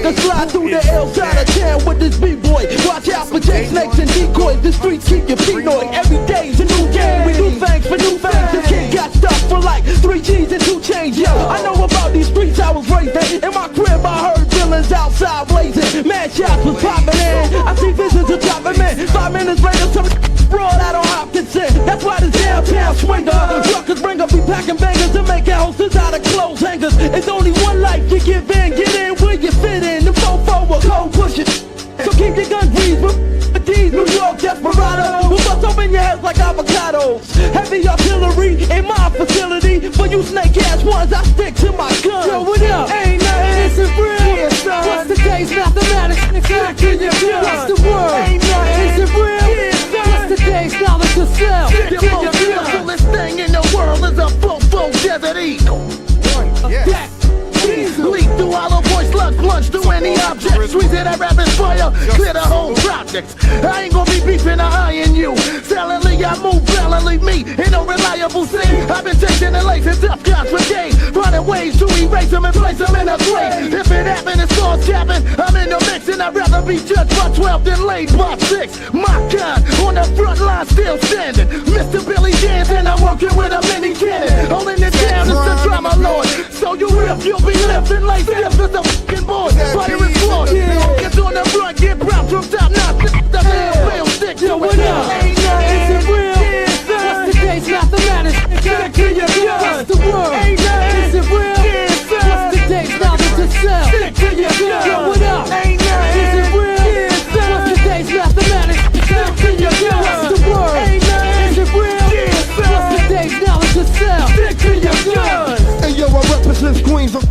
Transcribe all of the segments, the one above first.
can slide through the L side of town with this B-boy. Watch out for J snakes and decoys. The streets keep you paranoid. Every day's a new game. We do things for new things. The kid got stuck for like 3 G's and 2 chains. Yo, I know about these streets I was raised in. In my crib I heard villains outside blazing. Mad shots was popping in. I see visions of dropping men. 5 minutes later some broad out on Hopkinson. That's why this downtown swinger. Truckers bring up, be packing bangers and making houses out of clothes hangers. It's only one life you give in. Get in where you fit in. The fofo will cold push it. So keep your guns breathe. These New York desperados will bust open your heads like avocados. Heavy artillery in my facility. For you snake ass ones, I stick to my guns. Yo, what up? Ain't nothing, it's a real. What's the case? Mathematics, back to your guns. What's the word? Ain't nothing, it's a real. What's the case? Knowledge to sell. The most beautifulest thing in the world is a full desert eagle. Yes. Leap through hollow voice, lunge through any object. Squeeze it at rapid fire, clear the whole project. I ain't gonna be beefing or eyeing you. Silently I move valiantly, me ain't no reliable scene. I've been chasing the lace and tough guys for days, finding ways to erase them and place them in a grave. If it happened, it's all capping. I'm in the mix and I'd rather be judged by 12 than laid by 6. My kind, on the front line still standing. Mr. Billy Dance and I'm working with a mini cannon. Holding it down is the drama lord. So you rip, you'll be lifting like stiff as a fucking board. Fire is flawed. Get on the front, get proud from top notch. The damn fail stick to it. Ain't nothing, it's real. What's the case? Mathematics. Back to your guns. What's the word? Ain't nothing, it's real. What's the case? Knowledge to sell. Stick to your guns. Yo, what up? Ain't nothing, it's real. What's the case? Mathematics. Back to your guns. What's the word? Ain't nothing, it's real. What's the case? Knowledge to sell. Stick to your guns. And yo, I represent Queens of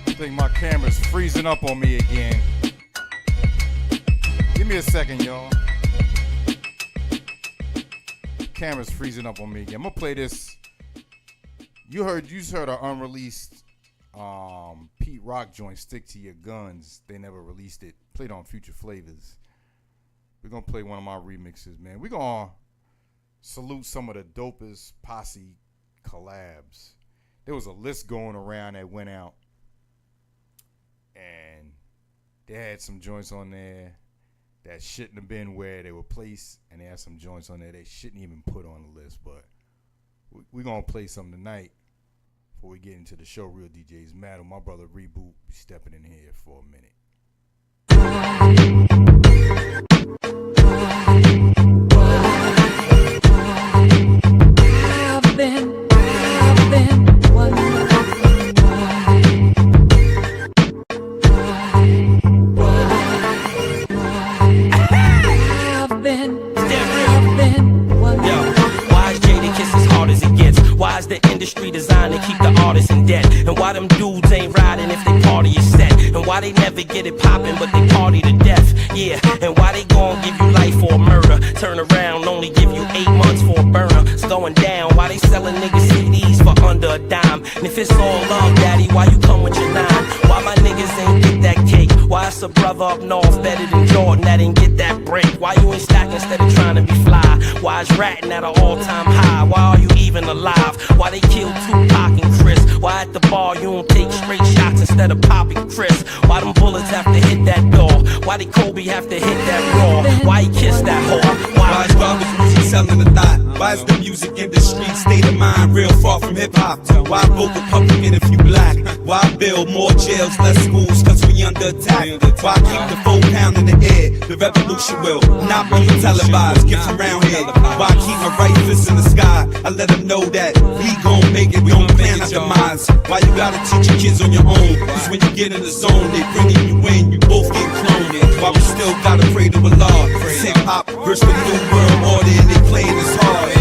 I think my camera's freezing up on me again. Give me a second, y'all. Camera's freezing up on me again. I'm gonna play this. You just heard an unreleased Pete Rock joint, Stick to Your Guns. They never released it. Played on Future Flavors. We're gonna play one of my remixes, man. We're gonna salute some of the dopest Posse collabs. There was a list going around that went out, and they had some joints on there that shouldn't have been where they were placed, and they had some joints on there they shouldn't even put on the list. But we're going to play some tonight before we get into the show. Real DJs Matter. My brother Reboot be stepping in here for a minute. I've been wondering why is the industry designed to keep the artists in debt? And why them dudes ain't riding if they party is set? And why they never get it poppin' but they party to death? Yeah, and why they gon' give you life for a murder? Turn around, only give you 8 months for a burner. It's going down, why they sellin' niggas CDs for under a dime? And if it's all love, daddy, why you come with your 9? Why my niggas ain't get that cake? Why it's a brother up north better than Jordan that ain't get that break? Why you ain't stacking instead of trying to be fly? Why is ratting at an all-time high? Why are you even alive? Why they killed Tupac and Chris? Why at the bar you don't take straight shots instead of popping Chris? Why them bullets have to hit that door? Why did Kobe have to hit that raw? Why he kissed that whore? Why is garbage music selling a thought? Why is the music industry state of mind real far from hip-hop? Why vote Republican if you black? Why build more jails, less schools, cause we under attack? Why keep the 4 pound in the air? The revolution will not be televised, get around here. Why keep my right fist in the sky? I let them know that we gon' make it, we don't plan our demise. Why you gotta teach your kids on your own? Cause when you get in the zone, they bringing you in, you both get cloned. Why we still gotta pray to Allah? Hip-hop versus the new world order and they playing this hard.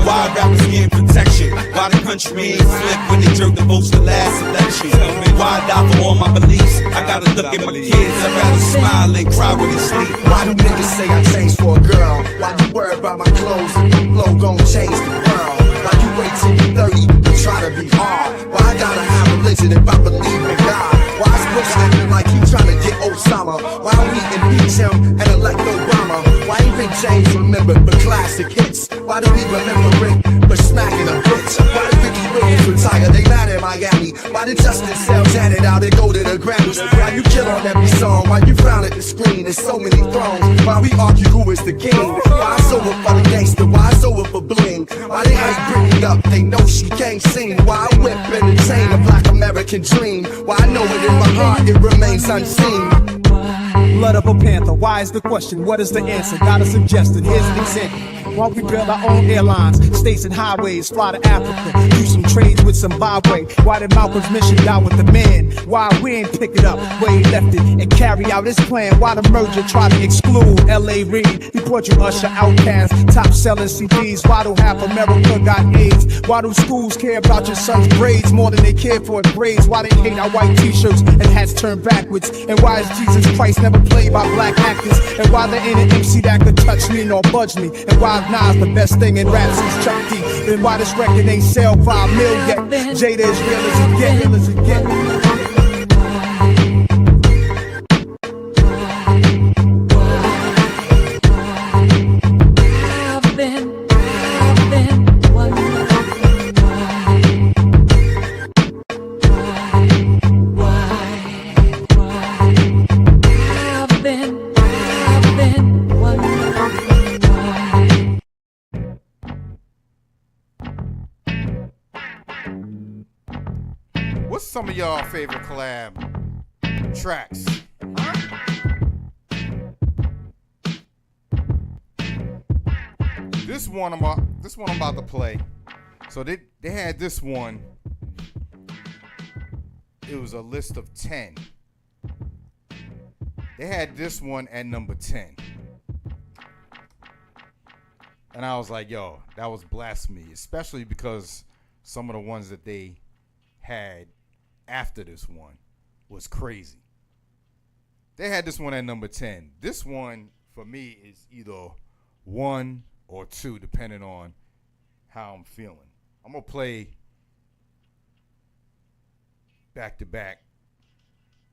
Why rappers getting protection? Why the country ain't flip when they jerk the votes the last election? Why I die for all my beliefs? I gotta look at my kids, I'd rather smile and cry when they sleep. Why do niggas say I changed for a girl? Why you worry about my clothes and the flow gon' change the world? Why you wait till you 30 to try to be hard? Why I gotta have a is it if I believe in God? Why is Bush acting like he trying to get Osama? Why we impeach him and elect Obama? Why even James remembered for classic hits? Why do we remember Rick for smacking a bitch? Why did Ricky Williams retire? They mad in Miami. Why did Justin Sells hand it out and go to the Grammys? Why you kill on every song? Why you frown at the screen? There's so many thrones. Why we argue who is the king? Why it's over for the gangster? Why it's over for bling? Why they hate Britney up? They know she can't sing. Why I whip and entertain a black American dream? Why I know it in my heart, it remains unseen. Blood of a panther, why is the question? What is the answer? Got a suggestion, here's an example. While we build our own airlines, states and highways, fly to Africa, do some trades with Zimbabwe. Why did Malcolm's mission die with the man? Why we ain't pick it up where he left it and carry out his plan? Why the merger try to exclude L.A. Reid? Report you Usher, Outkast, top selling CDs. Why do half America got AIDS? Why do schools care about your son's braids more than they care for his braids? Why they hate our white t-shirts and hats turned backwards? And why is Jesus Christ never played by black actors? And why there ain't an MC that could touch me nor budge me? And why Nas the best thing in rap since Chuck D? Then why this record ain't sell 5 million yet? Jada is real as it get, real as it get. What's some of y'all favorite collab tracks? This one I'm about to play. So they had this one. It was a list of 10. They had this one at number 10. And I was like, yo, that was blasphemy, especially because some of the ones that they had after this one was crazy. They had this one at number 10. This one, for me, is either 1 or 2, depending on how I'm feeling. I'm going to play back to back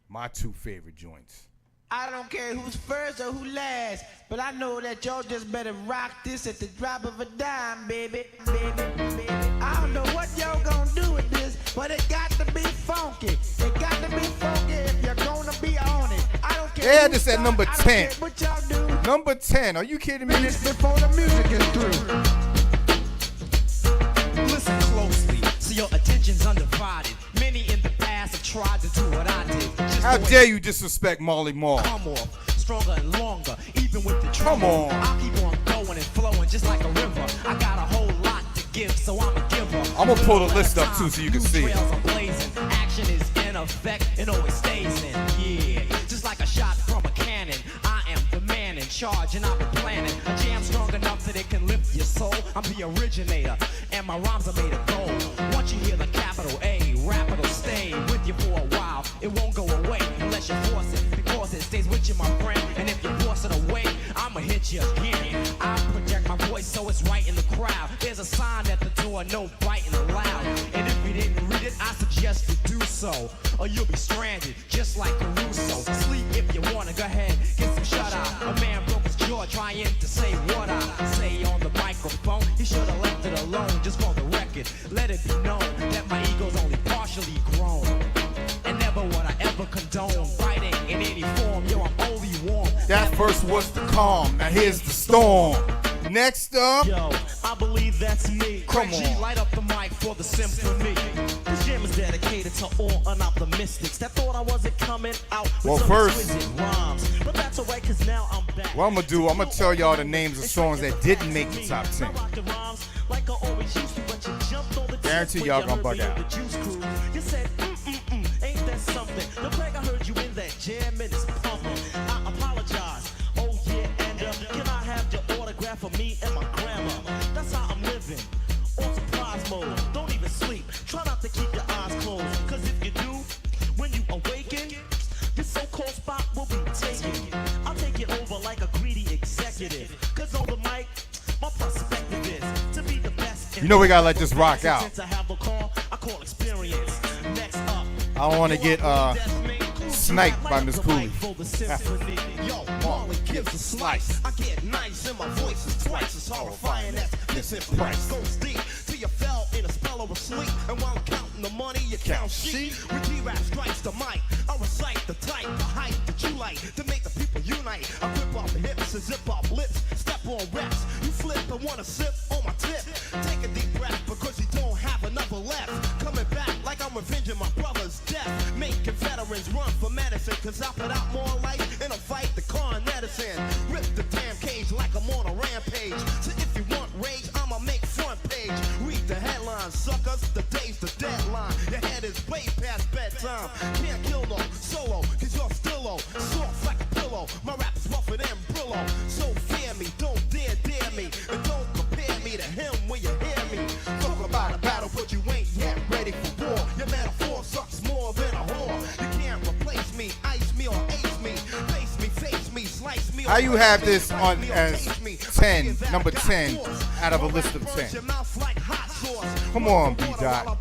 my 2 favorite joints. I don't care who's first or who last, but I know that y'all just better rock this at the drop of a dime, baby, baby, baby. I don't know what y'all gonna do with this, but it got to be funky. It got to be funky if you're gonna be on it. I don't care. They had this at number 10. What y'all do? Number 10. Are you kidding me? Before the music is through. Listen closely, so your attention's undivided. Many in the past have tried to do what I did. How dare you disrespect Marley Marl? Come off, stronger and longer, even with the Come trouble. on. I'll keep on going and flowing just like a river. I got a whole lot to give, so I'm a giver. I'm gonna pull the list up too so you can see it. Trails are blazing, action is in effect, it always stays in. Yeah, just like a shot from a cannon. I am the man in charge and I've been planning a jam strong enough that it can lift your soul. I'm the originator and my rhymes are made of gold. Once you hear the capital A, rap it'll stay with you for a while. It won't go away unless you force it, because it stays with you, my friend. And if you force it away, I'ma hit you again. I project my voice so it's right in the crowd. There's a sign at the door, no biting allowed. And if you didn't read it, I suggest you do so, or you'll be stranded just like Caruso. Sleep if you wanna, go ahead, get some shut eye. A man broke his jaw trying to say what I say on the microphone. He should have left it alone, just for the record. Let it be known that my ego's only partially grown. And never would I ever condone fighting in any form. Yo, I'm only warm. That first was the calm. Now here's the storm. Next up. Yo, I believe that's me. Come G, on. light up the mic for the symphony. This jam is dedicated to all unoptimistics that thought I wasn't coming out with Well, some first- exquisite rhymes. But that's alright, cause now I'm back. What I'm gonna do, I'm gonna tell y'all the names of songs that didn't make the top 10. Guarantee y'all gonna bug out. You said, ain't that something? The Craig, I heard you in that jam and it's pumping. I apologize. Oh yeah, and can I have your autograph for me and my grandma? That's how I'm living. On surprise mode. Don't even sleep. Try not to keep your eyes closed. Cause if you do, when you awaken, this so-called spot will be taken. I'll take it over like a greedy executive. Cause on the mic, my perspective is to be the best. You know we gotta let this rock out. To have a call, I call experience. Next up, I don't want to get sniped by Miss Cooley. Yo, Marley gives a slice. I get nice and my voice is twice as horrifying as disimpressed. Goes deep till you fell in a spell of sleep. And while counting the money, you count sheep. With G-Rap strikes the mic, I recite the type, the height that you like to make the people unite. I grip off hips and zip off lips, step on reps. You flip and wanna sip on my tip. Take a deep breath because you don't have another left. Coming back like I'm revenging my brother's death. Making veterans run for medicine, cause I put out more life in a fight the con medicine. Rip the damn cage like I'm on a rampage. So if you want rage, I'ma make front page. Read the headlines, suckers, the day's the deadline. Your head is way past bedtime. Can't kill no solo, cause you're still low. Soft like a pillow, my rap is rougher than Brillo. So fear me, don't dare me. And don't compare me to him when you hear me. Talk about a battle, but you ain't yet ready for war. Your metaphor sucks more than a whore. You can't replace me, ice me or ace me. Face me, slice me. How you have this on as 10, number 10 out of a list of 10? Come on, B-Dot.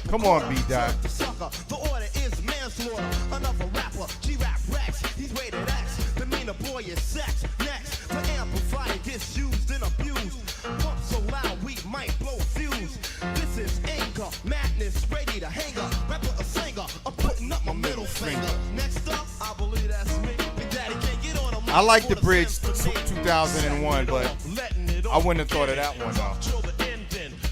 Come on, B-Dot. The order is manslaughter. Another rapper, G-Rap Rex. He's rated X. The meaner boy is sex. Next, the amplifier gets used and abused. Pump so loud we might blow a fuse. This is anger, madness, ready to hang up. Rapper or singer, I'm putting up my middle finger. Next up, I believe that's me. Big Daddy can't get on a I like the bridge 2001, but I wouldn't have thought of that one though.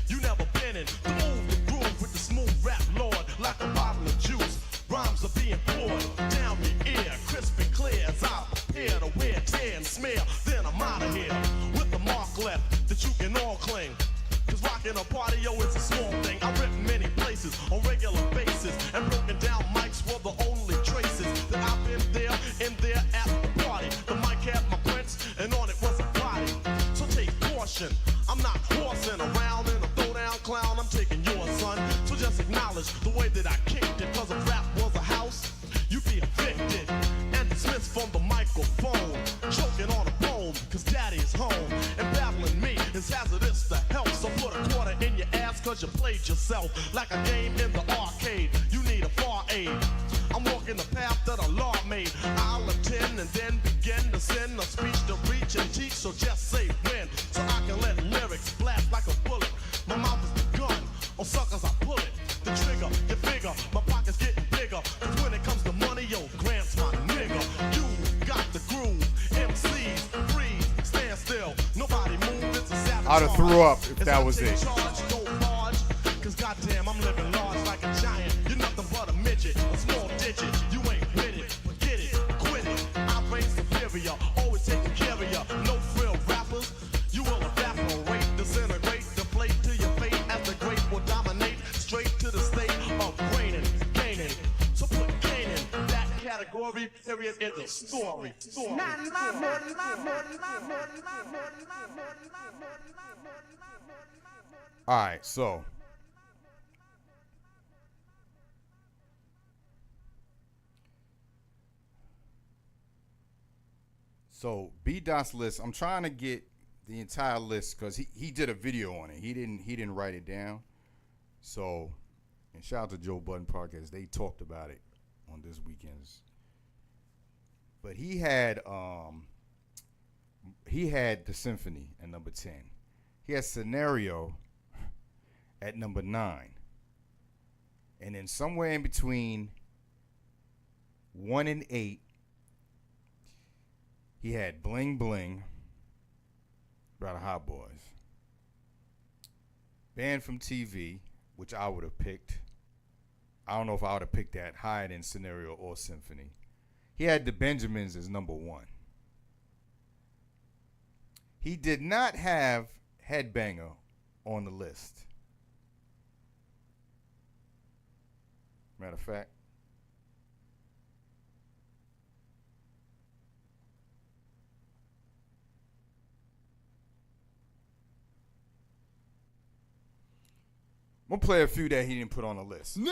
You never been in the move, the groove with the smooth rap lord, like a bottle of juice. Rhymes are being poured down your ear, crisp and clear as I prepare to wear, tear and smear. Then I'm out of here with the mark left that you can all cling. Cause rocking a party, yo, it's a small thing. I rip many places on regular basis, and broken down mics were the only traces that I've been there, in there at the party. The mic had my prints, and on it was a body. So take caution, I'm not horsing around in a throwdown clown. I'm taking yours, son. So just acknowledge the way that I kicked it. Cause if rap was a house, you'd be evicted and dismissed from the microphone. Choking on a bone, cause daddy is home. And battling me is hazardous to health. So put a quarter in your ass cause you played yourself. Like a game in the arcade, you need a far aid. I'm walking the path that a law made. I'll attend and then begin to send a speech to reach and teach. So just say when, so I can let lyrics blast like a bullet. My mouth is the gun, on suckers I pull it. The trigger, you figure, my pocket's getting bigger. Cause when it comes to money, yo, Grant's my nigga. You got the groove, MCs, freeze, stand still. Nobody move, it's a savage. I'd have threw up if that was it. Cause goddamn, I'm living large like a giant. You're nothing but a midget, a small digit. You ain't with it, forget it, quit it. I reign superior, always taking care of ya. No frill rappers, you will evaporate, disintegrate, deflate to your fate as the great will dominate. Straight to the state of reigning, gaining. So put gain in that category, period is a story. Alright, so B-Dot's list, I'm trying to get the entire list because he did a video on it. He didn't write it down. So, and shout out to Joe Budden podcast. They talked about it on this weekend's. But he had the symphony at number 10. He had Scenario at number 9. And then somewhere in between 1 and 8, he had Bling Bling by the Hot Boys. Banned from TV, which I would have picked. I don't know if I would have picked that higher than Scenario or Symphony. He had the Benjamins as number 1. He did not have Headbanger on the list. Matter of fact, I'm gonna play a few that he didn't put on the list. Negro!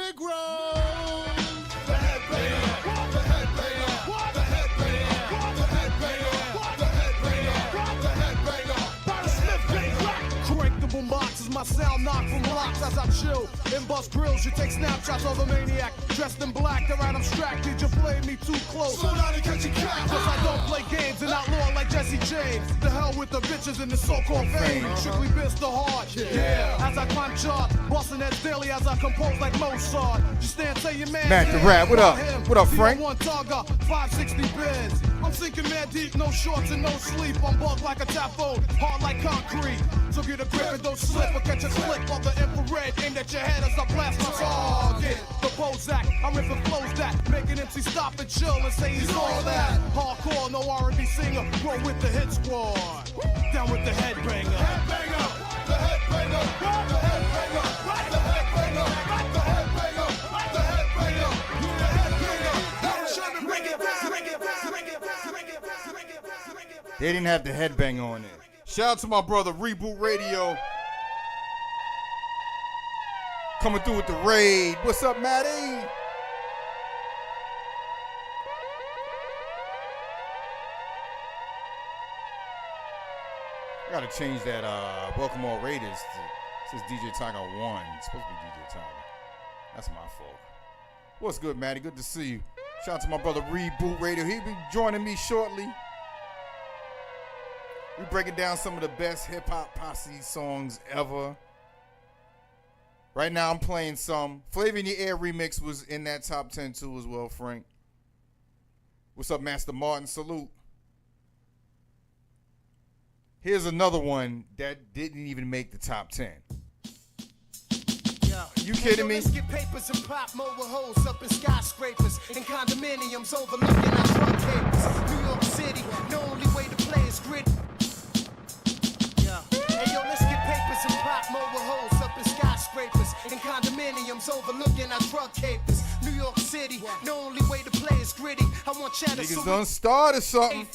The headbanger! The headbanger! The headbanger! The headbanger! The headbanger! The headbanger! By the Smith Gang Rock! Correct the boombox is my my sound knock from locks as I chill. In bust grills, you take snapshots of a maniac dressed in black. Around abstracted, you play me too close. Slow down and catch your cap. Cause I don't play games and outlaw like Jesse James. The hell with the bitches and the so-called fame. Strictly biz the hard. Yeah. As I climb chart, busting heads daily as I compose like Mozart. Just stand, tell your man. Mac the Rap, what up? What up, Frank? One Targa, 560 bins. I'm sinking man deep, no shorts and no sleep. I'm bugged like a tap phone, hard like concrete. So get a grip and don't slip or catch a clip of the infrared aimed at your head as I blast my target. The Bozak, I'm ripping flows that make an MC stop and chill and say he's all that. Hardcore, no R&B singer, grow with the hit squad. Down with the headbanger. Headbanger, the headbanger, the headbanger, the headbanger, the headbanger, the headbanger, the headbanger. They didn't have the headbanger on it. Shout out to my brother Reboot Radio. Coming through with the raid. What's up, Matty? I gotta change that Welcome All Raiders to says DJ Tiger 1. It's supposed to be DJ Tiger. That's my fault. What's good, Matty? Good to see you. Shout out to my brother Reboot Radio. He'll be joining me shortly. We breaking down some of the best hip-hop posse songs ever. Right now I'm playing some. Flavor in Your Air remix was in that top 10 too as well, Frank. What's up, Master Martin? Salute. Here's another one that didn't even make the top 10. You kidding me? Let's get papers and pop mobile hoes up in skyscrapers and condominiums overlooking our drug capers. New York City, the only way to play is gritty. Hey yo, let's get papers and pop mobile hoes up in skyscrapers and condominiums overlooking our drug capers. New York City, the only way to play is gritty. I want cheddar. Niggas done started something.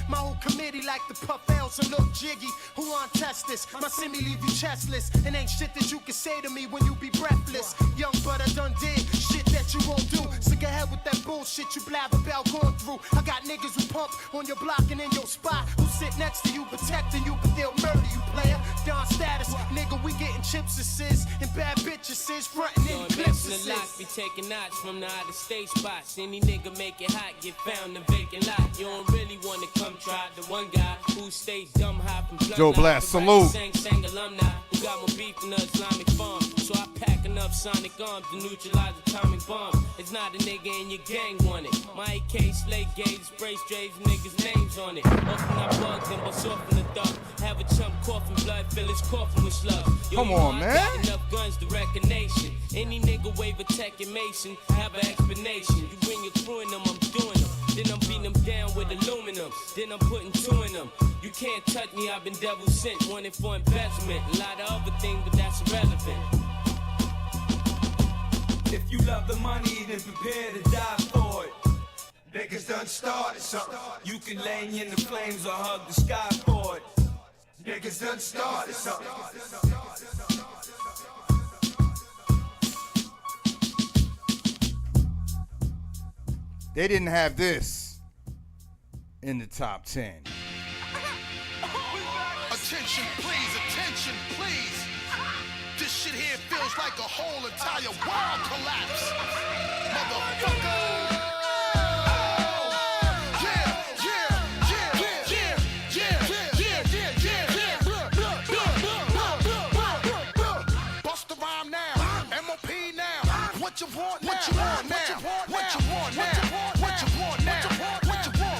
My whole committee like the puff L's and look jiggy. Who want test this? My semi leave you chestless. And ain't shit that you can say to me when you be breathless. Young but I done did shit that you won't do. Sick ahead with that bullshit you blab about going through. I got niggas who pump on your block and in your spot, who sit next to you protecting you, but they'll murder you, player. Don status, nigga, we getting chips assists and bad bitches sis frontin' in clips assists. Be taking knots from the out of state spots. Any nigga make it hot, get found in vacant lot. You don't really wanna come try the one guy who stays dumb high from Joe Blast, salute. Sang alumni who got more beef than the Islamic farm. So I pack enough sonic arms to neutralize atomic bombs. It's not a nigga in your gang want it. My AK slate gauge, spray strays, niggas' names on it. Often I bug them, but off in the dark. Have a chump coughing blood, fill his coffin with slugs. Yo, come on, man. Got enough guns to wreck a nation. Any nigga wave a tech and mason, have an explanation. You bring your crew in them, I'm doing them. Then I'm beating them down with aluminum. Then I'm putting two in them. You can't touch me, I've been devil sent. Wanted for investment. A lot of other things, but that's irrelevant. If you love the money, then prepare to die for it. Niggas done started something. You can lay in the flames or hug the sky for it. Niggas done started something. They didn't have this in the top 10. Attention, please. This shit here feels like a whole entire world collapse. Motherfucker. Bust the rhyme now. MOP now. What you want now? What you want now? What you want now? What you want now? What you want?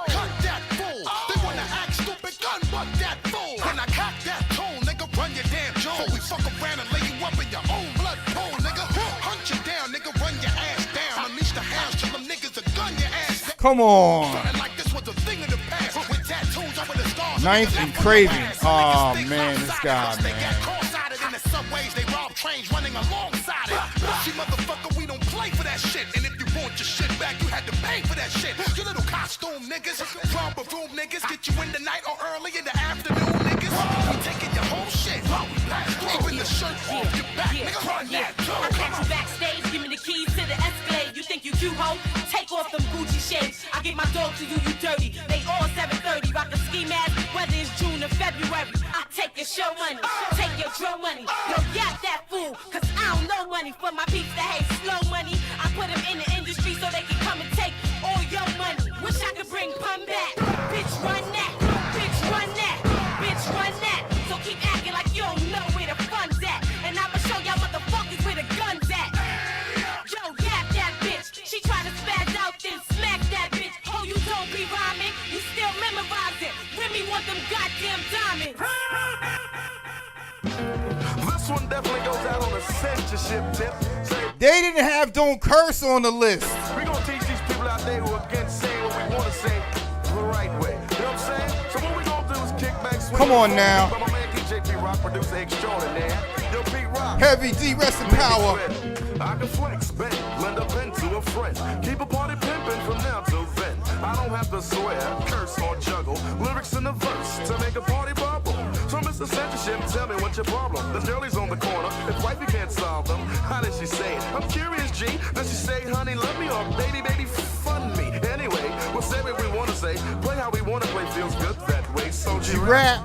Cut that fool. They wanna act stupid, gun butt that fool. When I cock that tone, nigga, run your damn jaw. We fuck around and lay you up in your own blood pool, nigga. Hunt you down, nigga, run your ass down. Unleash the hounds, tell them niggas to gun your ass down. Come on. Like this was a thing of the past. With tattoos over the stars. Ninth and Craving. Oh man, this guy, man. In the subways, they rob trains running alongside it. See, motherfucker, we don't play for that shit. And if you want your shit back, you had to pay for that shit. You little costume niggas, romper room niggas, get you in the night or early in the afternoon niggas. We taking your whole shit. Even the shirt off your back, nigga, run that too. I catch you backstage, give me the keys to the Escalade. You think you cute, ho? Take off them Gucci shades. I get my dog to you, you dirty. They all 730, rock a ski mask, whether it's June or February. I take your show money, take your drum money. Yo, yap that fool, cause I don't know money for my peeps that hate slow money. I put them in the industry so they can come and take all your money. Wish I could bring pun back. Bitch, run that. Bitch, run that. Bitch, run that. So keep acting like you don't know where the fun's at. And I'ma show y'all motherfuckers where the gun's at. Yo, yap that bitch. She try to spaz out, then smack that bitch. Oh, you don't be rhyming. You still memorize it. Remy want them goddamn diamonds. This one definitely goes out on a censorship tip. They didn't have Don't Curse on the list. We're gonna teach these people out there who are against saying what we want to say the right way. You know what I'm saying? So what we gonna do is kick back, swing. Come on now. My man DJ P-Rock, producer extraordinaire. Yo, P-Rock. Heavy D, rest in power. I can flex, bend, lend a pen to a friend. Keep a party pimping from now till then. I don't have to swear, curse, or juggle. Lyrics in the verse to make a party bubble. So Mr. Censorship, tell me what's your problem. The Shirley's on the corner, if wifey can't solve them. How did she say it? I'm curious, G. Does she say, honey, love me, or baby, baby, fun me? Anyway, we'll say what we want to say. Play how we want to play, feels good that way. So G-Rap.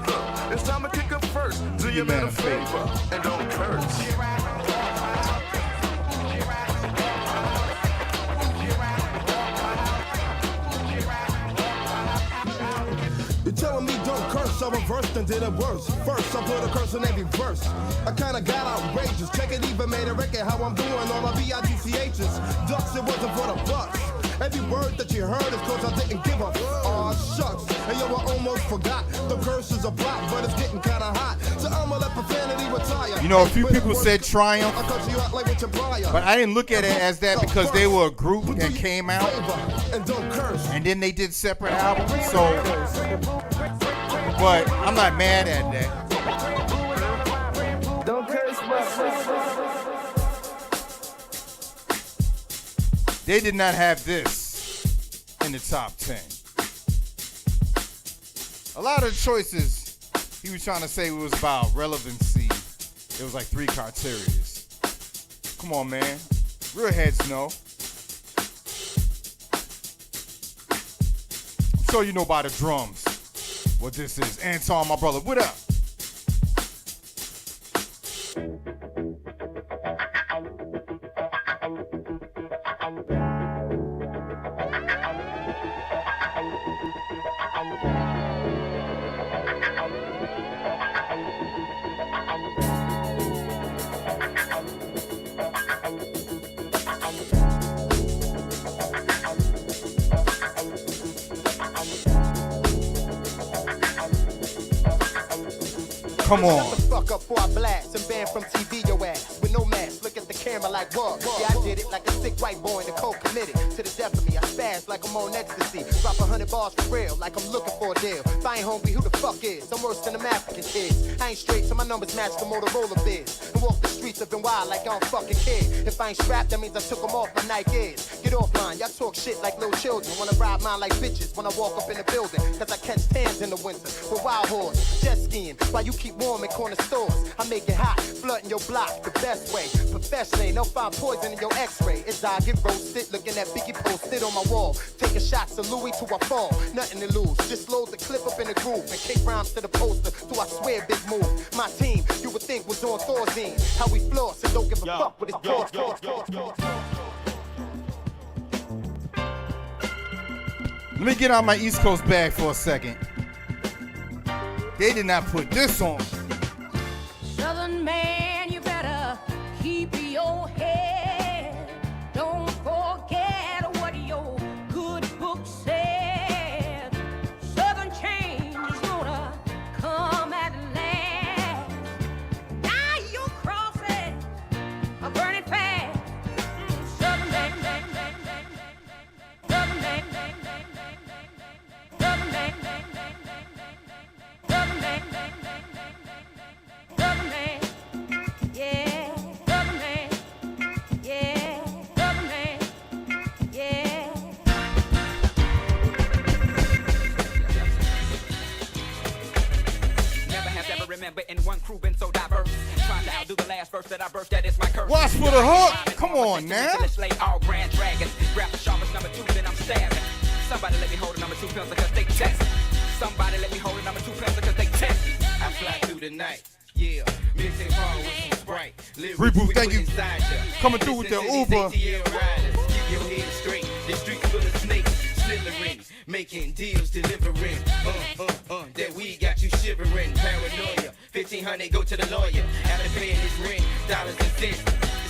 It's time to kick up first. Do your man a favor and don't curse. You're telling me don't curse, I reversed and did it worse. First, I put a curse in every verse. I kinda got outrageous. Check it, even made a record how I'm doing all my B-I-G-C-H's. Ducks, it wasn't for the bucks. Every word that you heard is cause I didn't give up. Aw, shucks. And yo, I almost forgot. The curse is a block, but it's getting kinda hot. So I'ma let profanity retire. You know, a few people said Triumph, I cut you out like with your prior. but I didn't look at it as that because they were a group and came out, And don't curse. and then they did separate albums. So, but I'm not mad at that. Don't curse, They did not have this in the top 10. A lot of the choices he was trying to say was about relevancy. It was like 3 criteria. Come on, man. Real heads know. I'm sure you know by the drums what this is. Anton, my brother, what up? Come on. Shut the fuck up before I blast and ban from TV your ass with no mask. Look at the camera like what? Yeah, I did it like a sick white boy in the cold committed to the death of me. I spaz like I'm on ecstasy. Drop 100 bars for real, like I'm looking for a deal. If I ain't hungry, who the fuck is? I'm worse than them African kids. I ain't straight, so my numbers match the Motorola biz. And walk the streets of NY like I'm fucking kid. If I ain't strapped, that means I took them off my Nikes. Get offline, y'all talk shit like little children. Wanna ride mine like bitches when I walk up in the building. Cause I catch tans in the winter with wild horse. Jet skiing, while you keep warm in corner stores. I make it hot, flooding your block the best way. Professionally, no find poison in your x-ray. It's I get roasted, looking at Biggie posted on my wall. Taking shots of Louis till I fall, nothing to lose. Just load the clip up in the groove and kick rhymes to the poster. So I swear, big move. My team, you would think was on Thorzine. How we floss and don't give a fuck with his paws. Let me get out my East Coast bag for a second. They did not put this on. Southern man, you better keep your head. Don't forget what your good book said. Southern change is gonna come at last. Now your crosses are burning fast. Southern man, Southern man, Southern man, Southern man. Southern man, yeah, Southern man, yeah, Southern man, yeah. Never have ever remember in one crew been so diverse. Trying to outdo the last verse that I birthed, that is my curse. Watch for the hook. Come on now. Let's lay all grand dragons. Grab the sharpest number 2, then I'm stabbing. Somebody let me hold a number 2 pencil cause they test. Somebody let me hold a number 2 pencil cause they test. fly through the night. Yeah, mixing far with some Sprite. Reboot, thank you. Coming through with the Uber. Keep your head straight. The streets full of snakes, slithering, making deals, delivering. That weed got you shivering. Paranoia, 1500 go to the lawyer. After paying his rent, dollars and cents.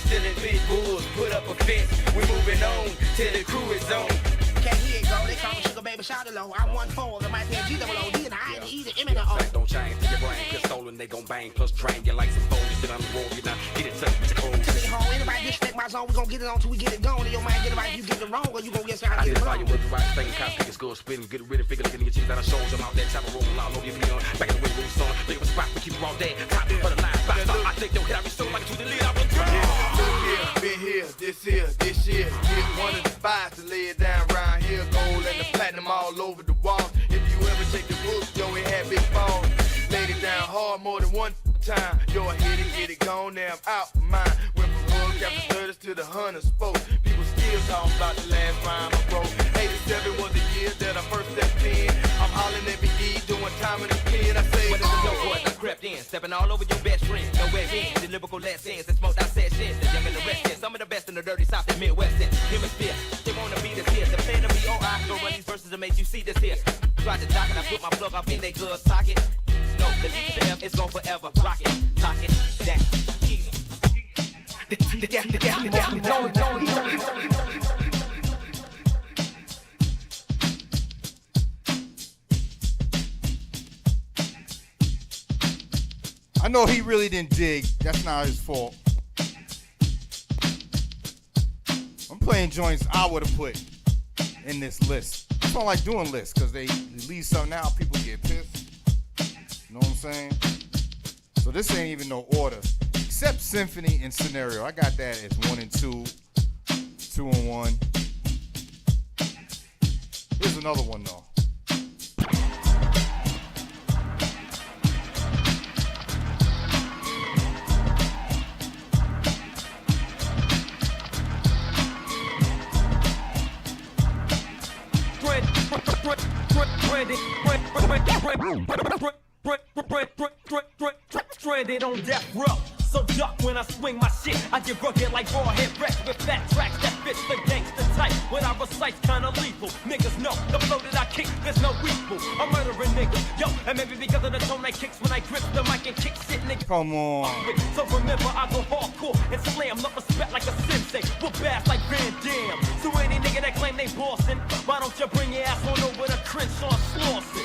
Still in big bulls, put up a fence. We're moving on till the crew is on. Okay, here you go. They call me Sugar Baby Shout Low. I'm 1-4. The mighty G-double-O-D and I to eat it. M and O. Don't change to your brain. Get stolen, they gon' bang. Plus drain you like some foliage. Get on the road, you know. Get it touched with your clothes. To me home, anybody disrespect my zone, we gon' get it on till we get it gone. In your mind, get it right, you get it wrong, or you gon' get started. I identify you with the right thing. Cop pick a skull, spin, get it rid of figure, looking at your cheese that I showed you. I'm out there, chopper roll all over your beyond. Back in the way, room, son. Leave a spot, we keep you all day. Top for the line, back I think they'll hit every show like to the lead. I will go. Been here, this year. Get one of the spots to lay it down round here. Gold and the platinum all over the wall. If you ever take the book, yo, it had big balls. Laid it down hard more than one time. Yo, I hit it, get it gone, now I'm out of mine. Went from hug after 30s to the 100 spokes. People still talking about the last rhyme I wrote. 87 was the year that I first stepped in. I'm hollering at McGee, doing time in the pen. I say, what is the dope boys? I crept in, stepping all over your best friend. No way in, the lyrical lessons and smoked out sessions. The young and the restless, some of the best in the dirty south and Midwest. Hemisphere, they wanna be this here. The fan of me, go run these verses and make you see this here. Tried to dock and I put my plug off in they good socket. No, the D to the F is gone forever. Rock it, talk it, that. I know he really didn't dig. That's not his fault. I'm playing joints I would have put in this list. I don't like doing lists because they leave something out, people get pissed. You know what I'm saying? So this ain't even no order. Except Symphony and Scenario. I got that as 1 and 2, 2 and 1. Here's another one though. Stranded on death row. So duck when I swing my shit. I get rugged like raw head wrecks with fat tracks that fits the gangster type. When I recite, kinda lethal. Niggas know the flow that I kick, there's no equal. I'm murdering niggas, yo, and maybe because of the tone I kicks when I grip the mic and kick shit, nigga. Come on. So remember, I go hardcore and slam, love respect like a sensei. Whoop ass like Van Damme. So any nigga that claim they bossin', why don't you bring your ass on over to Crenshaw Slauson?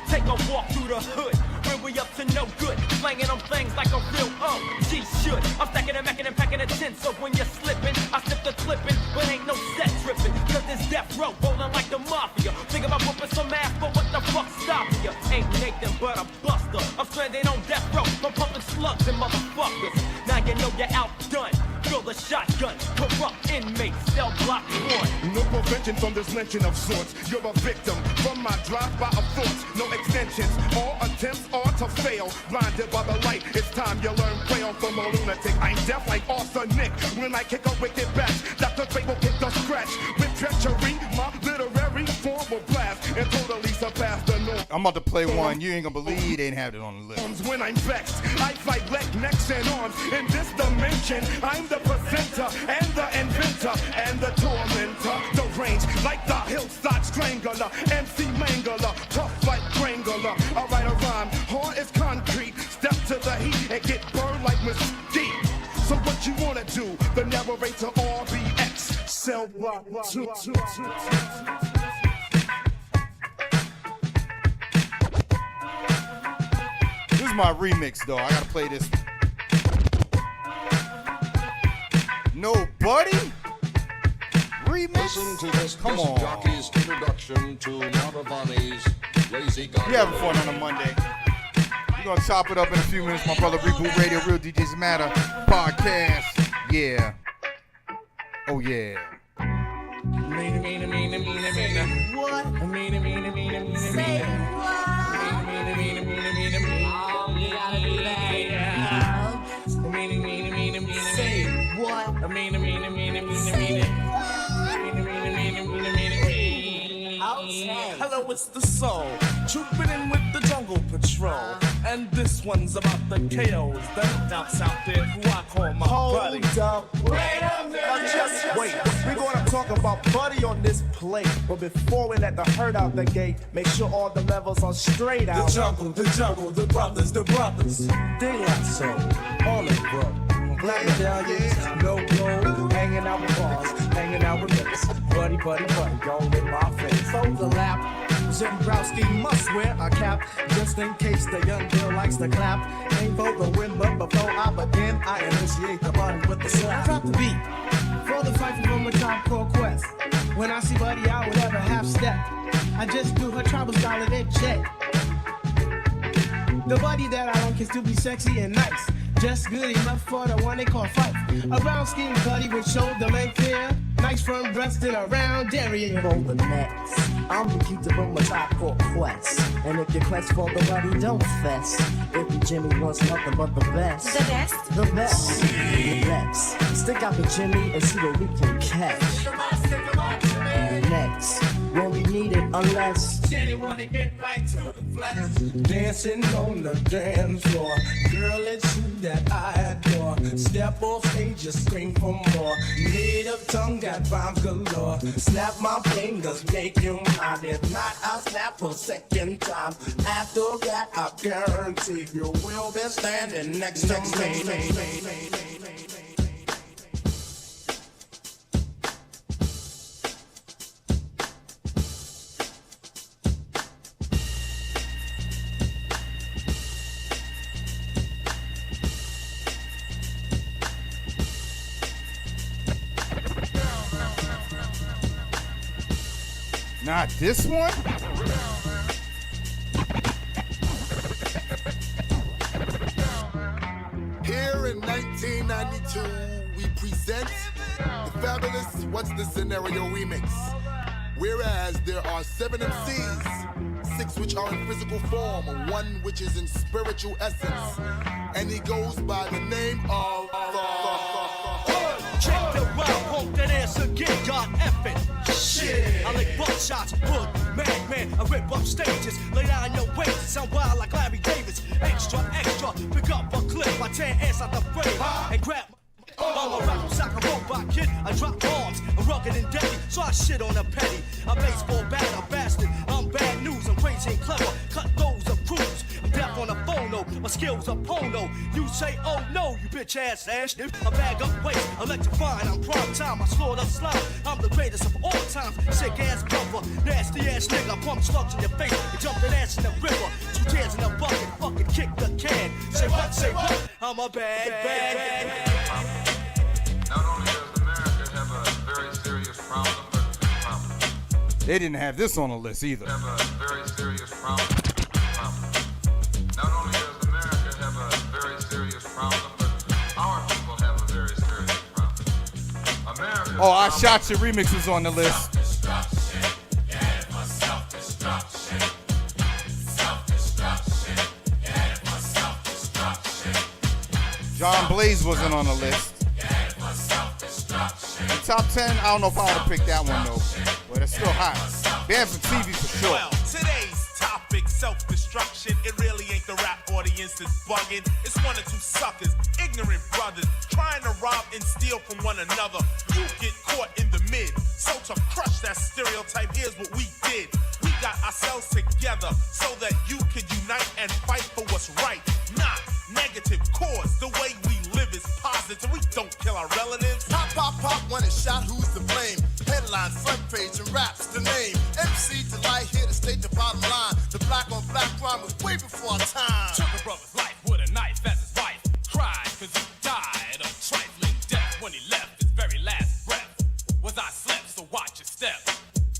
Take a walk through the hood. We up to no good, slanging them things like a real OG should. I'm stacking and macking and packing a tin, so when you're slipping, I slip the clipping, but ain't no set tripping. Cause this death row rolling like the mafia. Think about whooping some ass, but what the fuck stopping you? Ain't Nathan but a buster. I'm stranded on death row from pumping slugs and motherfuckers. Now you know you're outdone. Feel the shotgun, corrupt inmates, cell block 1. No prevention from this lynching of sorts. You're a victim from my drive-by of thoughts. No extensions, all attempts are to fail. Blinded by the light, it's time you learn braille from a lunatic. I'm deaf like arsenic when I kick a wicked batch. Dr. Fate will kick the scratch. With treachery, my literary form will blast and totally surpass the norm. I'm about to play one. You ain't gonna believe they didn't have it on the list. When I'm vexed, I fight leg, necks, and arms. In this dimension, I'm the presenter and the inventor and the tormentor. The range like the hillside strangler, MC mangler, tough like Strangler. I write a rhyme, hard as concrete. Step to the heat and get burned like mesquite. So what you wanna do? The narrator RBX, cell block 2. This is my remix though. I gotta play this. Nobody? Remix? Listen to this Come disc on. jockey's introduction to Maravani's Lazy Gun. We having fun on a Monday. We're gonna chop it up in a few minutes. My brother Reboot Radio, Real DJs Matter podcast. Yeah. Oh yeah. What? Say Hello, it's the soul, trooping in with the jungle patrol. And this one's about the KOs, them doubts out there who I call my buddy. Hold up, wait a minute. Just wait, we're gonna talk about Buddy on this plate. But before we let the herd out the gate, make sure all the levels are straight out. The jungle, the brothers. They are so, all in bro. Black medallions, no glow, hanging out with bars, hanging out with niggas. Buddy, go with my face. Overlap. Zembrowski must wear a cap, just in case the young girl likes to clap. Ain't for the win, but before I begin, I initiate the button with the slap. I drop the beat for the fight from a Tribe Called Quest. When I see Buddy out with every half step, I just do her tribal style and then check. The Buddy that I like is to be sexy and nice, just good enough for the one they call fight. A round skin Buddy with shoulder length here, nice firm breast and a round area. Roll the next. I'm the keep the room a Tribe Called Quest. And if your quest for the Buddy, don't fess. If the Jimmy wants nothing but the best. The best? The best. The best. Stick out the Jimmy and see what we can catch. Next. When we need it, unless Jenny wanna get right to the flesh. Dancing on the dance floor, girl, it's you that I adore. Step off stage, just scream for more. Native tongue got rhymes galore. Snap my fingers, make you mine. If not, I'll snap a second time. After that, I guarantee you will be standing next to me. Not this one? Here in 1992, we present the fabulous What's the Scenario remix. Whereas there are 7 MCs, 6 which are in physical form, 1 which is in spiritual essence. And he goes by the name of Check the round, won't that answer get God effing. Shit, I lick buckshots, wood, man, I rip up stages, lay down your waist, sound wild like Larry Davis. Extra, pick up a clip, I tear ass out the frame, and grab I'm a rap sock, a robot kid, I drop bombs, I'm rugged and deadly, so I shit on a petty. A baseball bat, a bastard, I'm bad news, I'm crazy and clever, cut those of crews. I'm deaf on the phone, no, my skills are porno. You say, oh no, you bitch ass ass. I bag up weight, electrifying, I'm prime time, I slaughter slime. I'm the greatest of all time, sick ass brother, nasty ass nigga. I pump slugs in your face and jump that ass in the river. 2 tears in a bucket, fucking kick the can. Say what? I'm a bad. Not only does America have a very serious problem, but They didn't have this on the list either. have a very serious problem. Not only does America have a very serious problem, but our people have a very serious problem. America. Oh, I Shot Your remix was on the list. John Blaze wasn't on the list. The top 10, I don't know if I would have picked that one though, but it's still hot. Banned from TV for sure. Well, today's topic, self-destruction. It really ain't the rap audience that's bugging. It's 1 or 2 suckers, ignorant brothers, trying to rob and steal from one another. You get caught in the mid. So to crush that stereotype, here's what we did. We got ourselves together so that you could unite and fight for what's right. Not negative cause. The way we live is positive. We don't kill our relatives. Pop, when it's shot, who's to blame? Headline, front page, and raps the name. MC Delight here to state the bottom line. The black on black crime was way before our time. Took a brother's life with a knife as his wife. Cried cause he died of trifling death when he left his very last breath. Was I slept, so watch your step.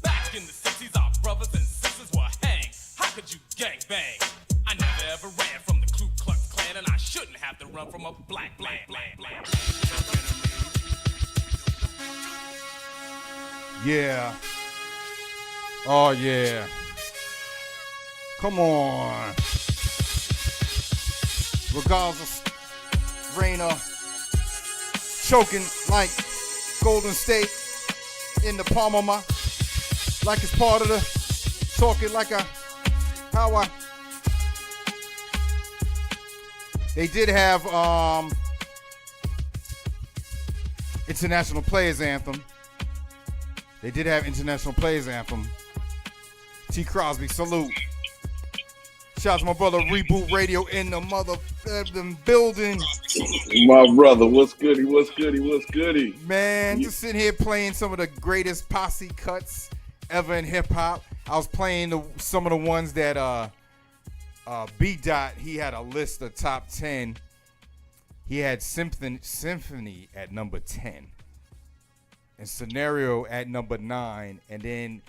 Back in the 60s, our brothers and sisters were hanged. How could you gang bang? I never ever ran from the Ku Klux Klan, and I shouldn't have to run from a black. Yeah. Oh yeah. Come on. Regardless, Rainer choking like Golden State in the palm of my, like it's part of the talking like a how I They did have International Players Anthem. They did have International Players Anthem. T. Crosby, salute. Shout out to my brother Reboot Radio in the building. My brother, what's goody, what's goody, what's goody? Man, just sitting here playing some of the greatest posse cuts ever in hip hop. I was playing some of the ones that B Dot, he had a list of top 10. He had Symphony at number 10. And Scenario at number 9. And then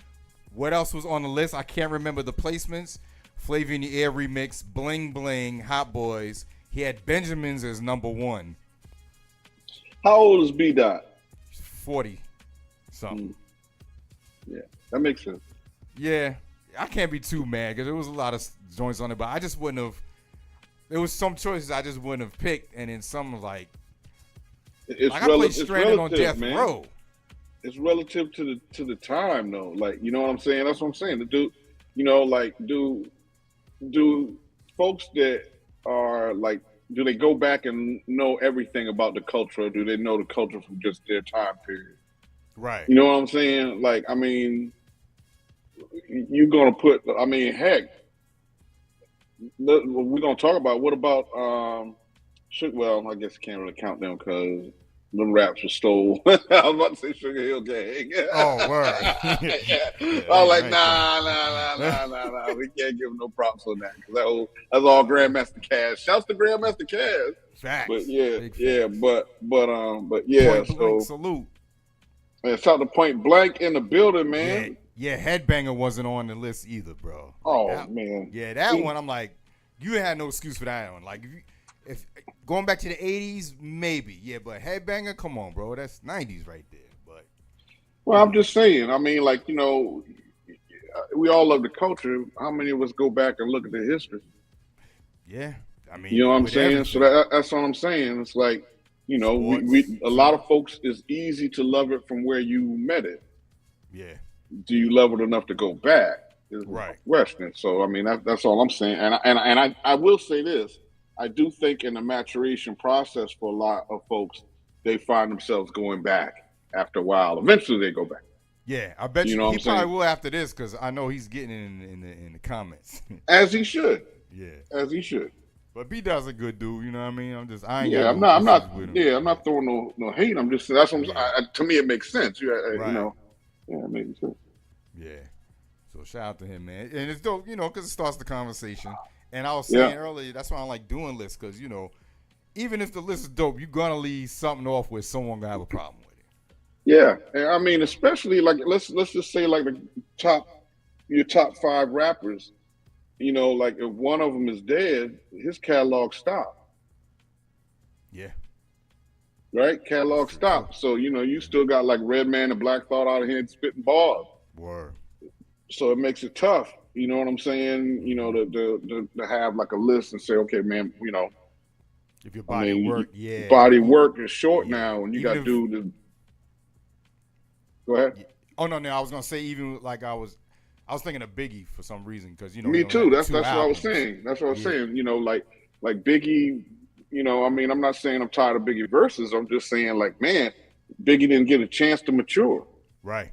what else was on the list? I can't remember the placements. Flavor in the Air remix, Bling Bling, Hot Boys. He had Benjamin's as number 1. How old is B Dot? 40 something. Yeah, that makes sense. Yeah, I can't be too mad because there was a lot of joints on it, but I just wouldn't have. There was some choices I just wouldn't have picked, and then some like I played Stranded on Death Row. It's relative to the time though. Like, you know what I'm saying? That's what I'm saying. The dude, you know, like do folks that are like, do they go back and know everything about the culture, or do they know the culture from just their time period? Right. You know what I'm saying? Like, I mean, you're gonna put. I mean, heck, we're gonna talk about what about well, I guess I can't really count them because them raps were stole. I was about to say Sugar Hill Gang. Oh, word. I was like, nah. We can't give them no props on that because that's all Grandmaster Cash. Shouts to Grandmaster Cash. Facts. But yeah, Big yeah, facts. but yeah. Point blank salute. And shout to Point Blank in the building, man. Yeah, Headbanger wasn't on the list either, bro. Oh that, man. Yeah, that one I'm like, you had no excuse for that one. Like if going back to the 80s, maybe. Yeah, but Headbanger, come on, bro. That's 90s right there. But well, I'm just saying. I mean, like, you know, we all love the culture. How many of us go back and look at the history? Yeah. I mean, you know what I'm saying? everything. So that's what I'm saying. It's like, you know, we a lot of folks, it's easy to love it from where you met it. Yeah. Do you love it enough to go back? Is right. the question. So I mean, that's all I'm saying. And I will say this. I do think in the maturation process for a lot of folks, they find themselves going back after a while. Eventually, they go back. Yeah, I bet You know he what I'm saying? probably will after this because I know he's getting in the comments. As he should. Yeah. As he should. But B Dot's a good dude, you know what I mean? I ain't Yeah, got I'm no not. issues with him. Yeah, I'm not throwing no hate. I'm just that's what to me it makes sense. You know, yeah, it makes sense. Yeah. So shout out to him, man. And it's dope, you know, because it starts the conversation. And I was saying earlier, that's why I like doing lists because, you know, even if the list is dope, you're going to leave something off where someone going to have a problem with it. Yeah, and I mean, especially like let's just say like your top 5 rappers. You know, like if one of them is dead, his catalog stopped. Yeah. Right? Catalog stopped. So, you know, you still got like Redman and Black Thought out of here spitting bars. Word. So it makes it tough. You know what I'm saying? You know, to have like a list and say, okay, man, you know, if your body work, body work is short now, and you got to do the. Go ahead. Oh no, I was gonna say even like I was thinking of Biggie for some reason because you know. Me too. That's what I was albums. saying. That's what I was saying. You know, like Biggie. You know, I mean, I'm not saying I'm tired of Biggie verses. I'm just saying, like, man, Biggie didn't get a chance to mature. Right.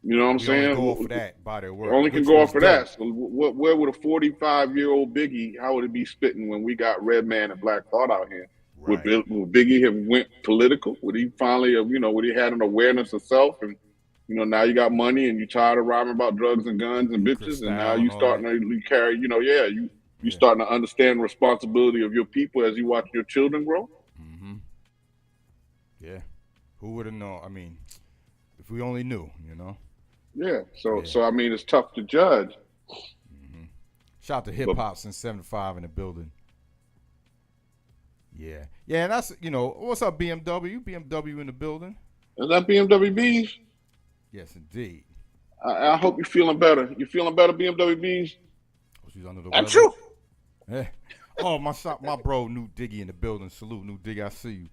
You know what I'm saying? Only go off for that body of work. Only can go off for that. So where would a 45-year-old Biggie? How would it be spitting when we got Redman and Black Thought out here? Right. Would Biggie have went political? Would he finally have, you know, would he had an awareness of self and, you know, now you got money and you tired of rhyming about drugs and guns and bitches, and now you starting to carry, you know, you starting to understand the responsibility of your people as you watch your children grow. Mm-hmm. Yeah, who would have known? I mean, if we only knew, you know. Yeah. So I mean, it's tough to judge. Mm-hmm. Shout out to Hip Hop since '75 in the building. Yeah, and that's, you know, what's up, BMW? BMW in the building. Is that BMW Bees? Yes, indeed. I hope you're feeling better. You feeling better, BMW Bees? Oh, she's under the I'm weather. true. Yeah. Oh, my bro, New Diggy in the building. Salute, New Diggy. I see you.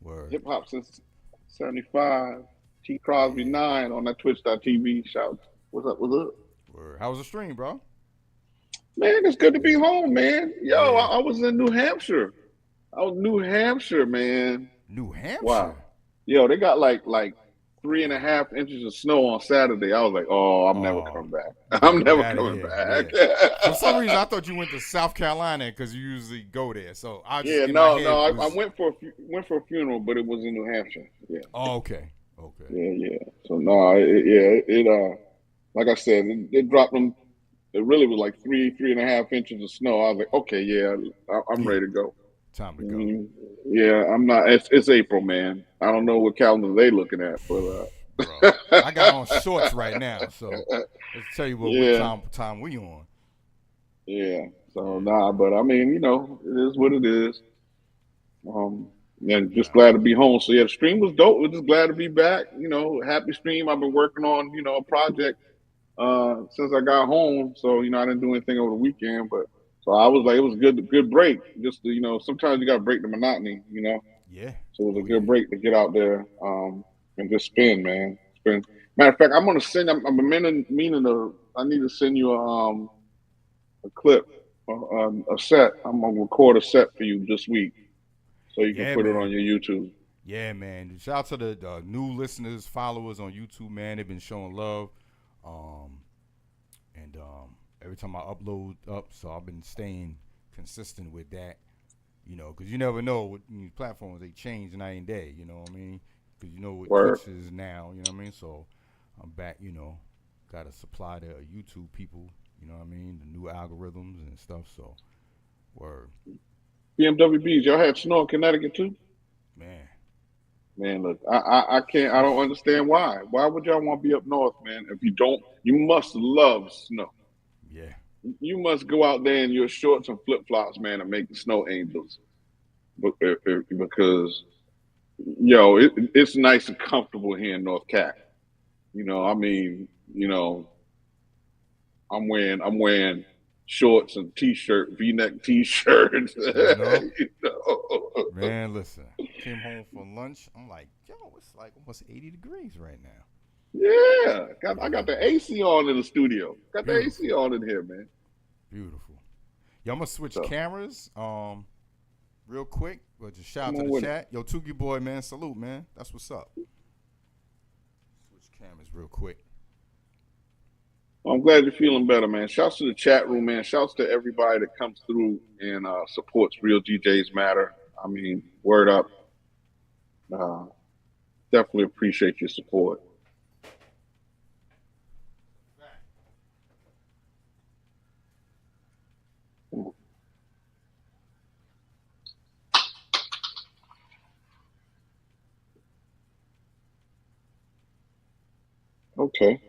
Word. Hip Hop since '75. T Crosby 9 on that Twitch.tv. Shout. What's up? Word. How was the stream, bro? Man, it's good to be home, man. Yo, Yeah. I was in New Hampshire. I was in New Hampshire, man. New Hampshire. Wow. Yo, they got like 3.5 inches of snow on Saturday. I was like, oh, I'm never coming back. I'm never outta coming here, back. For some reason, I thought you went to South Carolina because you usually go there. So I just Yeah, in no, my head no. I was- went for a funeral, but it was in New Hampshire. Yeah. Oh, okay. Okay. Yeah. So no, like I said, it dropped them. It really was like 3.5 inches of snow. I was like, okay, yeah, I'm ready to go. Time to go. Yeah, I'm not. It's April, man. I don't know what calendar they looking at, but Bro, I got on shorts right now, so let's tell you what time we on. Yeah. So nah, but I mean, it is what it is. And just glad to be home. So yeah, the stream was dope. We're just glad to be back. Happy stream. I've been working on, a project since I got home. So, I didn't do anything over the weekend, but so I was like, it was a good break. Just to, sometimes you gotta break the monotony, Yeah. So it was a good break to get out there and just spin, man. Spin. Matter of fact, I'm gonna send. I've been meaning to. I need to send you a clip, a set. I'm gonna record a set for you this week, so you can put it on your YouTube. Yeah, man. Shout out to the new listeners, followers on YouTube, man. They've been showing love, and every time I upload up, so I've been staying consistent with that. Because you never know what these platforms, they change night and day, you know what I mean? Because you know what Twitch is now, you know what I mean? So I'm back, got to supply the YouTube people, you know what I mean? The new algorithms and stuff, so word. BMWBs, y'all had snow in Connecticut too? Man, look, I can't, I don't understand why. Why would y'all want to be up north, man? If you don't, you must love snow. Yeah. You must go out there in your shorts and flip-flops, man, and make the snow angels. Because, it's nice and comfortable here in North Cat. I'm wearing shorts and t-shirt, V-neck t-shirts. Man, listen, came home for lunch. I'm like, yo, it's like almost 80 degrees right now. Yeah, I got the AC on in the studio. Got the AC on in here, man. Beautiful. Yo, I'm gonna switch cameras real quick, but just shout out to Come the on chat. Yo, Tookie boy, man, salute, man. That's what's up. Switch cameras real quick. I'm glad you're feeling better, man. Shouts to the chat room, man. Shouts to everybody that comes through and supports Real DJs Matter. I mean, word up. Definitely appreciate your support. Okay.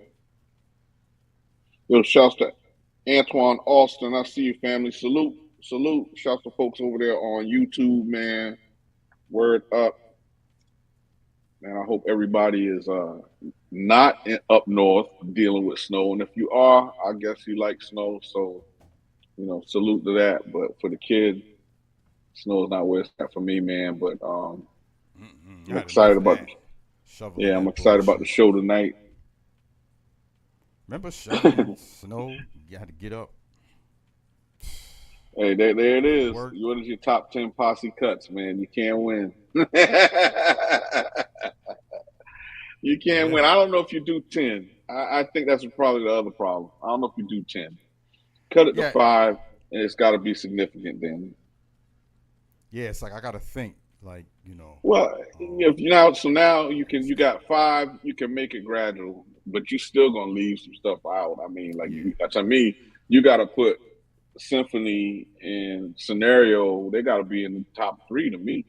Yo, shouts to Antoine Austin. I see you, family. Salute. Shouts to folks over there on YouTube, man. Word up. Man, I hope everybody is not up north dealing with snow. And if you are, I guess you like snow. So, salute to that. But for the kids, snow is not where it's at for me, man. But I'm excited about I'm excited about the show tonight. Remember shoveling snow? You had to get up. Hey, there it is. What is your top 10 posse cuts, man? You can't win. You can't win. I don't know if you do 10. I think that's probably the other problem. I don't know if you do 10. Cut it to 5, and it's got to be significant then. Yeah, it's like I got to think, like, Well, if now you got 5, you can make it gradual, but you still gonna leave some stuff out. I mean, to me, you got to put symphony and scenario. They got to be in the top 3 to me.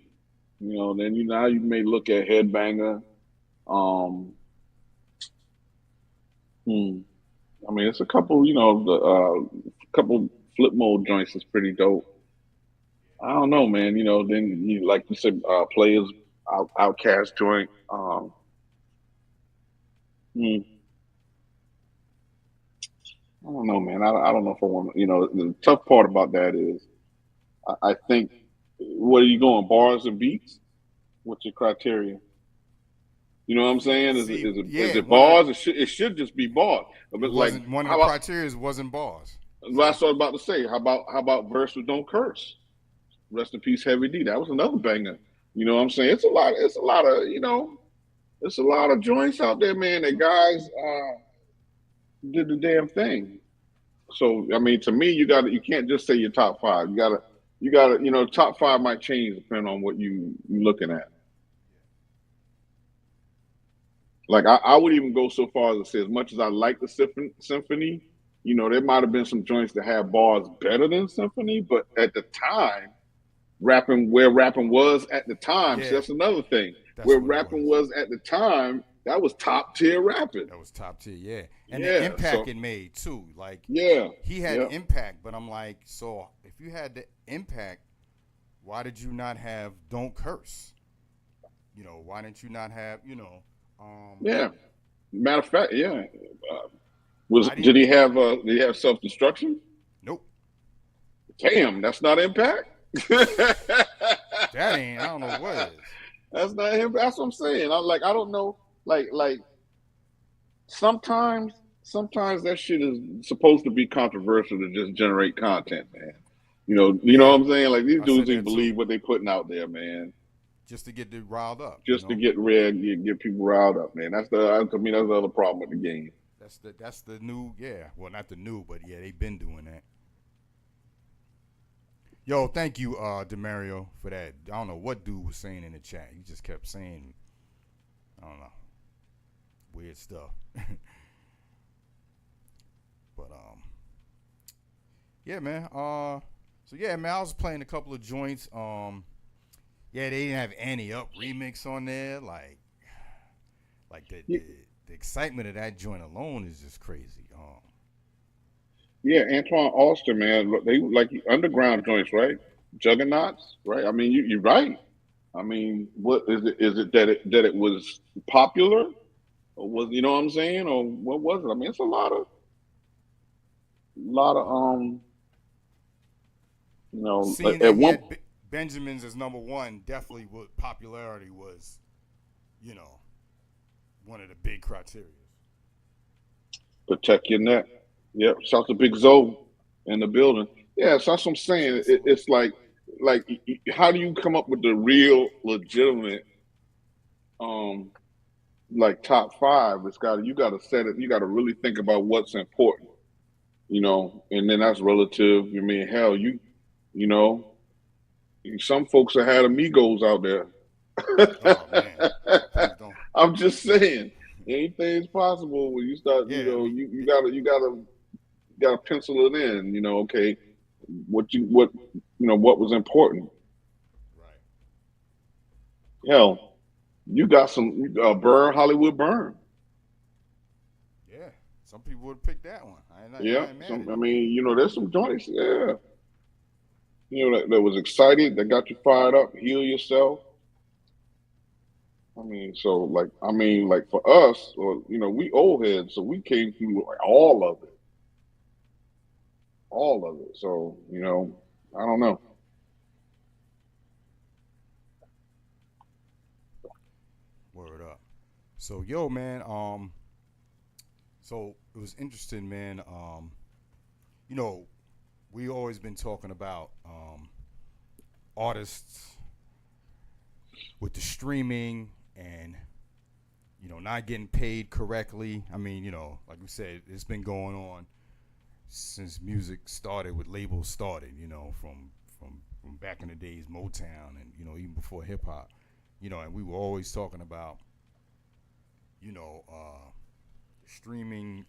Then you may look at headbanger. I mean, it's a couple. Couple flip mode joints is pretty dope. I don't know, man. Then you like you said, players outcast joint. I don't know, man. I don't know if I want to. The tough part about that is, I think, what are you going, bars and beats? What's your criteria? You know what I'm saying? Is it bars? It should just be bars. But one of the criteria wasn't bars. That's what I was about to say. How about verse with Don't Curse? Rest in peace, Heavy D. That was another banger. You know what I'm saying? It's a lot of, it's a lot of joints out there, man, that guys did the damn thing. So I mean, to me, you can't just say your top five. You gotta, top five might change depending on what you looking at. Like I would even go so far as to say, as much as I like the symphony, there might have been some joints that had bars better than symphony, but at the time, rapping was at the time. Yeah. So that's another thing. That's where what it rapping was at the time, that was top tier rapping. That was top tier, yeah. And Yeah, the impact so- it made too. Like Yeah, he had yeah. impact, but I'm like, so if you had the impact, why did you not have Don't Curse? Why didn't you not have, Yeah. Matter of fact, yeah. I Did he have self destruction? Nope. Damn, that's not impact. That ain't, I don't know what it is. That's not him. That's what I'm saying. I don't know. Like sometimes that shit is supposed to be controversial to just generate content, man. You know what I'm saying? Like these dudes ain't believe what they putting out there, man. Just to get them riled up. Just to get people riled up, man. To me, that's the other problem with the game. That's the new, yeah. Well, not the new, but yeah, they've been doing that. Yo, thank you, Demario, for that. I don't know what dude was saying in the chat. He just kept saying, I don't know, weird stuff. But yeah, man. So yeah, man, I was playing a couple of joints. Yeah, they didn't have Annie Up remix on there. Like the excitement of that joint alone is just crazy. Yeah, Antoine Alster, man. They like underground joints, right? Juggernauts, right? I mean, you're right. I mean, what is it? Is it that it was popular, or was what I'm saying, or what was it? I mean, it's a lot of Seeing at that one. Benjamin's as number one, definitely what popularity was, one of the big criteria. Protect your neck. Yep. Shout to Big Zoe in the building. Yeah, so that's what I'm saying. It's like, how do you come up with the real, legitimate, top five? You got to set it. You got to really think about what's important, and then that's relative. I mean, hell, some folks have had amigos out there. Oh, man. I'm just saying, anything's possible when you start. You gotta pencil it in. Okay, what was important. Right. Hell, you got some Hollywood Burn. Yeah, some people would pick that one. There's some joints. Yeah. That was excited, that got you fired up, heal yourself. I mean, for us, we old heads, so we came through all of it. All of it. So, I don't know. Word up. So, yo, man, so it was interesting, man. We always been talking about artists with the streaming and not getting paid correctly. I mean, like we said, it's been going on since music started, with labels started. From back in the days, Motown, and even before hip hop. And we were always talking about streaming.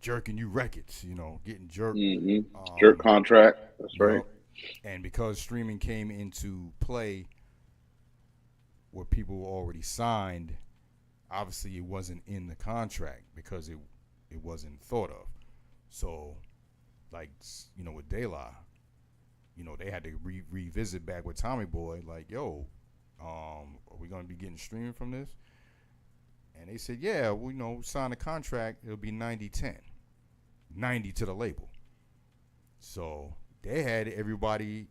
Jerking you records, getting jerked. Mm-hmm. Jerk contract, that's right. And because streaming came into play where people were already signed, obviously it wasn't in the contract because it wasn't thought of. So, with De La, they had to revisit back with Tommy Boy, like, yo, are we going to be getting streaming from this? And they said, yeah, sign a contract, it'll be 90-10. 90 to the label. So they had everybody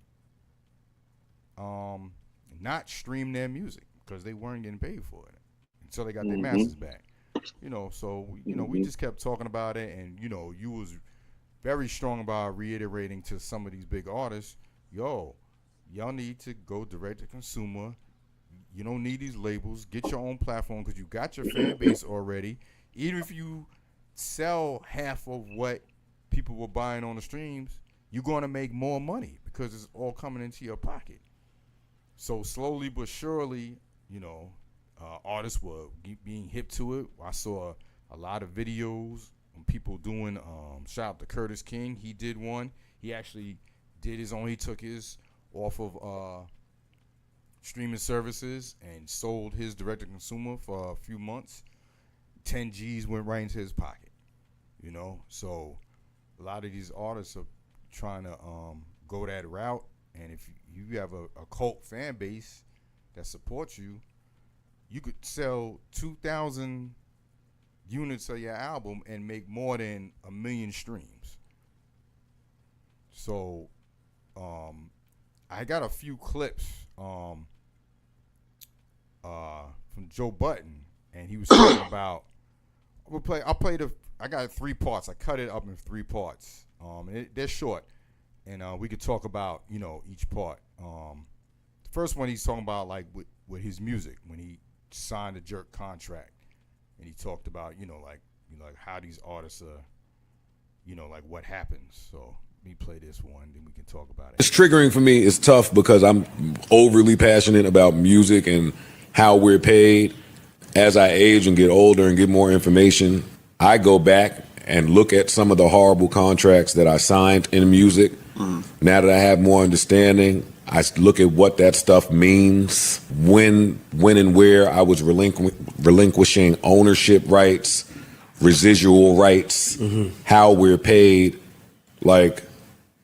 not stream their music because they weren't getting paid for it until they got their masters back. So we just kept talking about it, and you was very strong about reiterating to some of these big artists, yo, y'all need to go direct to consumer. You don't need these labels. Get your own platform because you got your fan base already. Even if you sell half of what people were buying on the streams, you're going to make more money because it's all coming into your pocket. So slowly but surely, artists were being hip to it. I saw a lot of videos of people doing, shout out to Curtis King. He did one. He actually did his own. He took his off of streaming services and sold his direct to consumer for a few months. 10 G's went right into his pocket. So a lot of these artists are trying to go that route. And if you have a cult fan base that supports you, you could sell 2,000 units of your album and make more than 1 million streams. So I got a few clips from Joe Budden, and he was talking about. I got 3 parts. I cut it up in 3 parts. They're short, and we could talk about each part. The first one he's talking about like with his music when he signed a jerk contract, and he talked about like how these artists are, like what happens. So let me play this one, then we can talk about it. It's triggering for me. It's tough because I'm overly passionate about music and how we're paid. As I age and get older and get more information, I go back and look at some of the horrible contracts that I signed in music. Now that I have more understanding, I look at what that stuff means, when and where I was relinquishing ownership rights, residual rights, how we're paid. Like,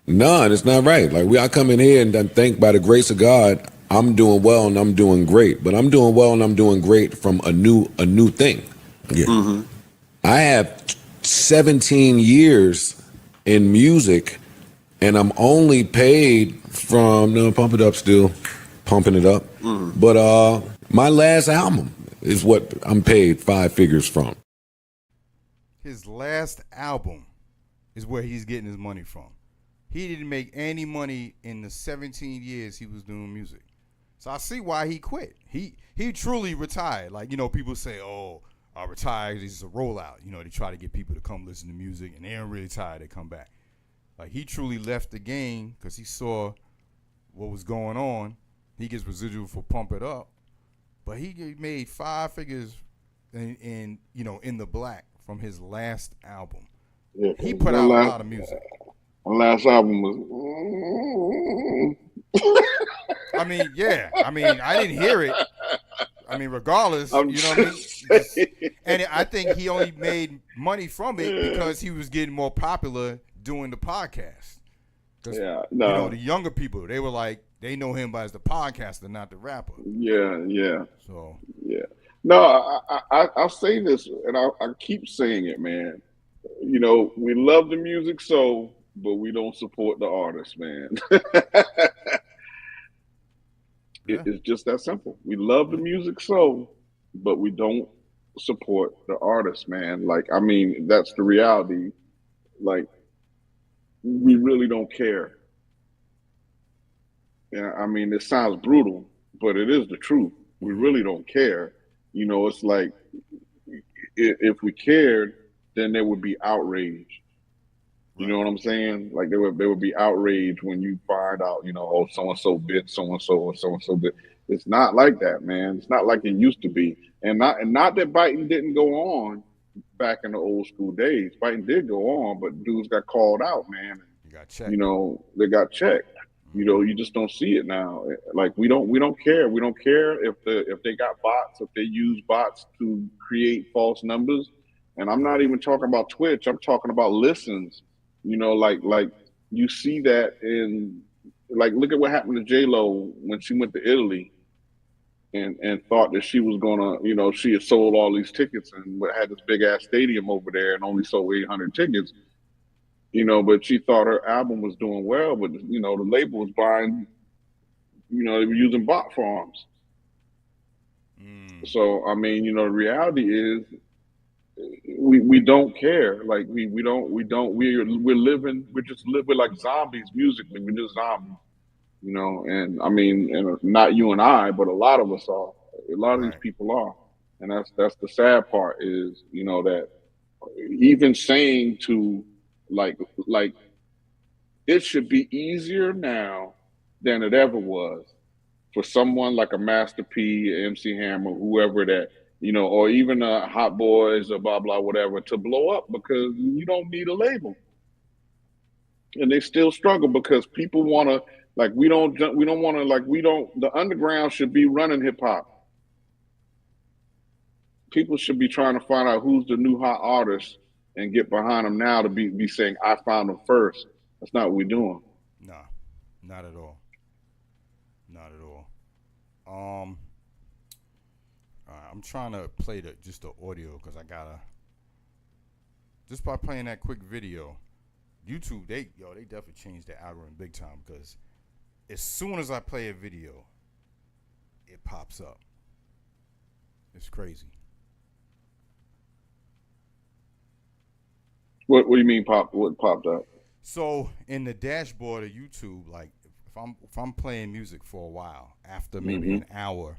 none, it's not right. Like, I come in here and I think by the grace of God, I'm doing well and I'm doing great. But I'm doing well and I'm doing great from a new thing. Yeah. I have 17 years in music, and I'm only paid from pump it up still, pumping it up. But my last album is what I'm paid 5 figures from. His last album is where he's getting his money from. He didn't make any money in the 17 years he was doing music. So I see why he quit. He truly retired. Like, people say, oh, I retired. This is a rollout. They try to get people to come listen to music, and they ain't really tired. They come back. Like, he truly left the game because he saw what was going on. He gets residual for Pump It Up. But he made 5 figures in the black from his last album. Yeah, he put out a lot of music. My last album was. I mean, yeah. I didn't hear it. Regardless, you know what I mean? And I think he only made money from it because he was getting more popular doing the podcast. Yeah, no. The younger people, they were like, they know him as the podcaster, not the rapper. Yeah. So. Yeah. No, I'll say this, and I keep saying it, man. We love the music but we don't support the artists, man. It's just that simple. We love the music but we don't support the artists, man. Like, that's the reality. Like, we really don't care. Yeah, it sounds brutal, but it is the truth. We really don't care. It's like, if we cared, then there would be outrage. You know what I'm saying? Like, there would be outrage when you find out, oh, so-and-so bit so-and-so or so-and-so bit. It's not like that, man. It's not like it used to be. And not that biting didn't go on back in the old school days. Biting did go on, but dudes got called out, man. You got checked. They got checked. You just don't see it now. Like, we don't care. We don't care if they got bots, if they use bots to create false numbers. And I'm not even talking about Twitch. I'm talking about listens. Like you see that in, like, look at what happened to J-Lo when she went to Italy and thought that she was gonna, she had sold all these tickets and had this big ass stadium over there and only sold 800 tickets, but she thought her album was doing well, but the label was buying, they were using bot farms. So, the reality is, we don't care. Like we're just living like zombies musically. We're just zombies, you know. And I mean, and not you and I, but a lot of us are. A lot of these people are, and that's the sad part is, you know, that even saying to like it should be easier now than it ever was for someone like a Master P, MC Hammer, whoever that, you know, or even Hot Boys or blah blah whatever, to blow up, because you don't need a label, and they still struggle because people want to, like, we don't want to, like, the underground should be running hip hop. People should be trying to find out who's the new hot artist and get behind them now to be saying, I found them first. That's not what we're doing. Nah, not at all. Not at all. I'm trying to play just the audio because I gotta, just by playing that quick video, YouTube, they definitely changed the algorithm big time, because as soon as I play a video, it pops up. It's crazy. What do you mean what popped up? So in the dashboard of YouTube, like if I'm playing music for a while, after maybe an hour,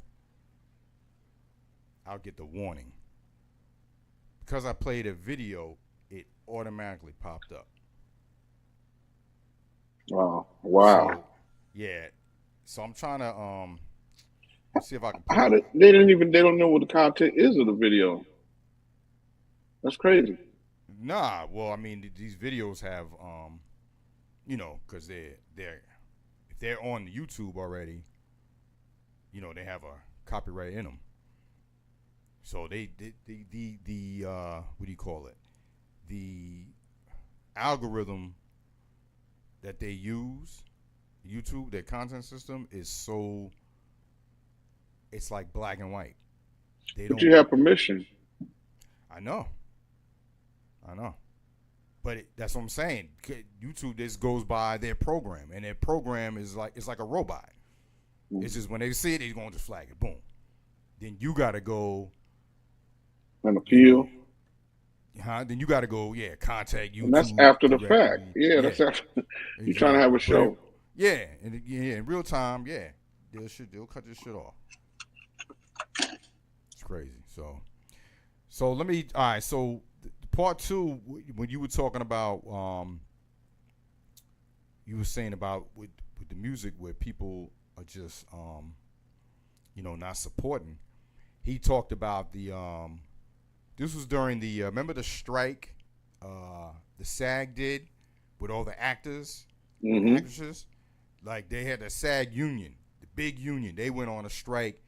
I'll get the warning. Because I played a video, it automatically popped up. Wow. So, yeah. So I'm trying to let's see if I can they don't know what the content is of the video. That's crazy. Nah, well, I mean, these videos have, you know, because if they're on YouTube already, you know, they have a copyright in them. So the what do you call it? The algorithm that they use, YouTube, their content system, is so, it's like black and white. But you have permission. I know. But that's what I'm saying. YouTube, this goes by their program, and their program is like, it's like a robot. It's just when they see it, they're going to just flag it. Boom. Then you got to go and appeal. Then you got to go, contact YouTube. And that's after the directly. fact. Yeah, that's after. You're trying to have a show. Yeah, and in real time, they'll cut this shit off. It's crazy. So let me. All right. So part two, when you were talking about, you were saying about with the music where people are just, you know, not supporting. He talked about the. This was during the remember the strike, the SAG did with all the actors, and actresses. Like they had the SAG union, the big union. They went on a strike.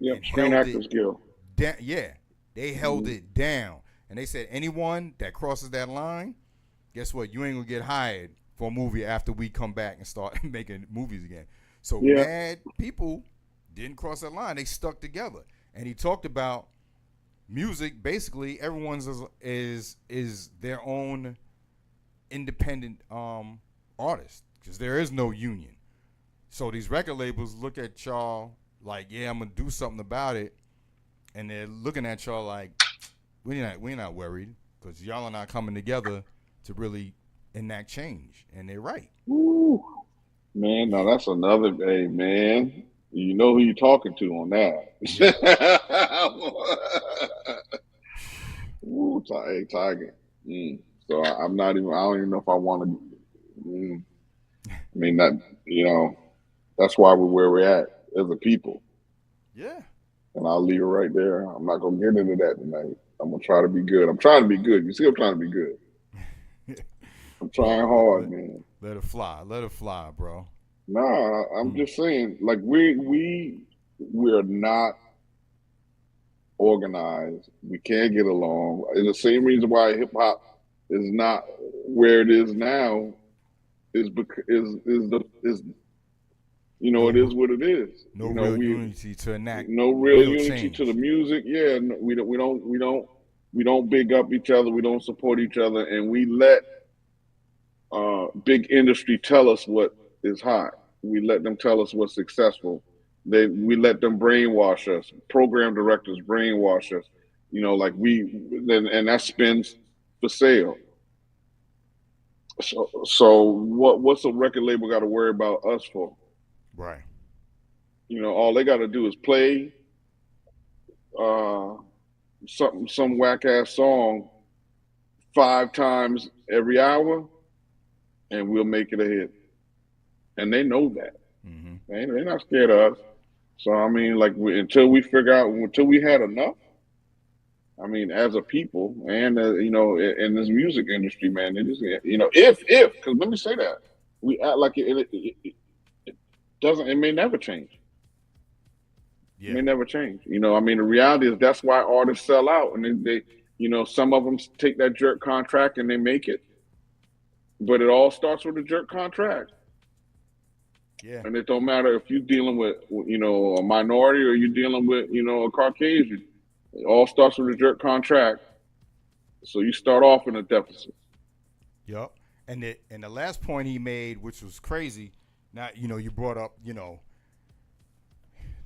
Yeah, Screen Actors Guild. They held it down, and they said anyone that crosses that line, guess what? You ain't gonna get hired for a movie after we come back and start making movies again. So mad people didn't cross that line. They stuck together, and he talked about music. Basically, everyone's is their own independent artist, because there is no union. So these record labels look at y'all like, yeah, I'm gonna do something about it, and they're looking at y'all like, we're not worried, because y'all are not coming together to really enact change, and they're right. Ooh, man, now that's another day, man. You know who you're talking to on that. Ooh, Tiger. So I'm not even. I don't even know if I want to. I mean, that, you know, that's why we're where we're at as a people. Yeah. And I'll leave it right there. I'm not gonna get into that tonight. I'm gonna try to be good. I'm trying to be good. You see, I'm trying to be good. I'm trying hard, man. Let it fly, bro. Nah, I'm just saying, like, we're not organized. We can't get along. And the same reason why hip hop is not where it is now is because you know, it is what it is. No you know, real unity to enact. No real unity change. to the music. Yeah, no, we don't big up each other. We don't support each other, and we let big industry tell us what is hot. We let them tell us what's successful. We let them brainwash us. Program directors brainwash us. You know, like and that spins for sale. So what's a record label got to worry about us for? Right. You know, all they got to do is play some whack ass song 5 times every hour, and we'll make it a hit. And they know that. Mm-hmm. They're not scared of us. So I mean, like until we had enough. I mean, as a people, and you know, in this music industry, man, it is, you know, if because let me say that we act like it doesn't. It may never change. Yeah. It may never change. You know, I mean, the reality is that's why artists sell out, and they you know, some of them take that jerk contract and they make it, but it all starts with a jerk contract. Yeah. And it don't matter if you're dealing with, you know, a minority or you're dealing with, you know, a Caucasian. It all starts with a jerk contract. So you start off in a deficit. Yep. And the last point he made, which was crazy, now, you know, you brought up, you know,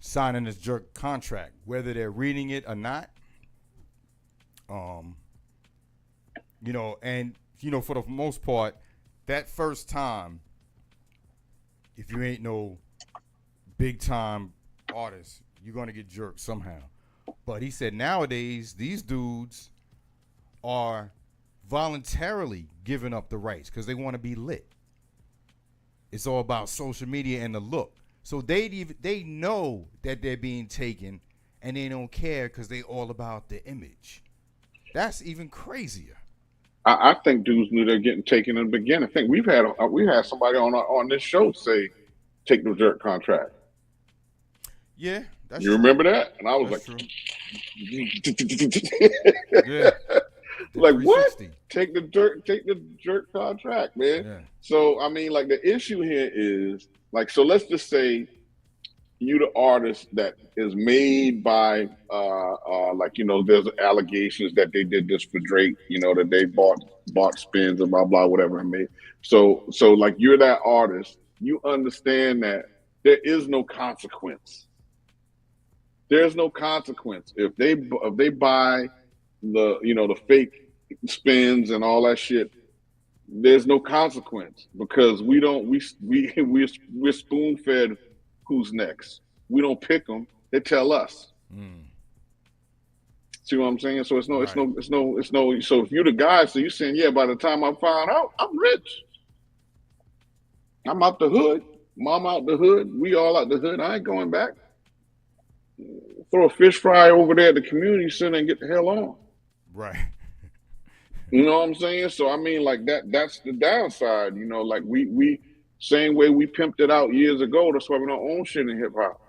signing this jerk contract, whether they're reading it or not. You know, and, you know, for the most part, that first time, if you ain't no big time artist, you're going to get jerked somehow. But he said nowadays, these dudes are voluntarily giving up the rights because they want to be lit. It's all about social media and the look. So they know that they're being taken and they don't care because they all about the image. That's even crazier. I think dudes knew they're getting taken in the beginning. I think we had somebody on this show say, "Take the jerk contract." Yeah, that's you true. Remember that? And I was that's like, yeah. Like what? Take the jerk contract, man. Yeah. So I mean, like the issue here is like, so let's just say you the artist that is made by like, you know, there's allegations that they did this for Drake, you know, that they bought spins and blah blah whatever it made. So like you're that artist, you understand that there is no consequence. There's no consequence if they buy the, you know, the fake spins and all that shit. There's no consequence because we're spoon fed. Who's next? We don't pick them. They tell us. See what I'm saying? So it's no. So if you're the guy, so you're saying, yeah, by the time I find out, I'm rich. I'm out the hood. Mom out the hood. We all out the hood. I ain't going back. Throw a fish fry over there at the community center and get the hell on. Right. You know what I'm saying? So I mean, like that's the downside. You know, like we same way we pimped it out years ago. That's why we don't own shit in hip hop.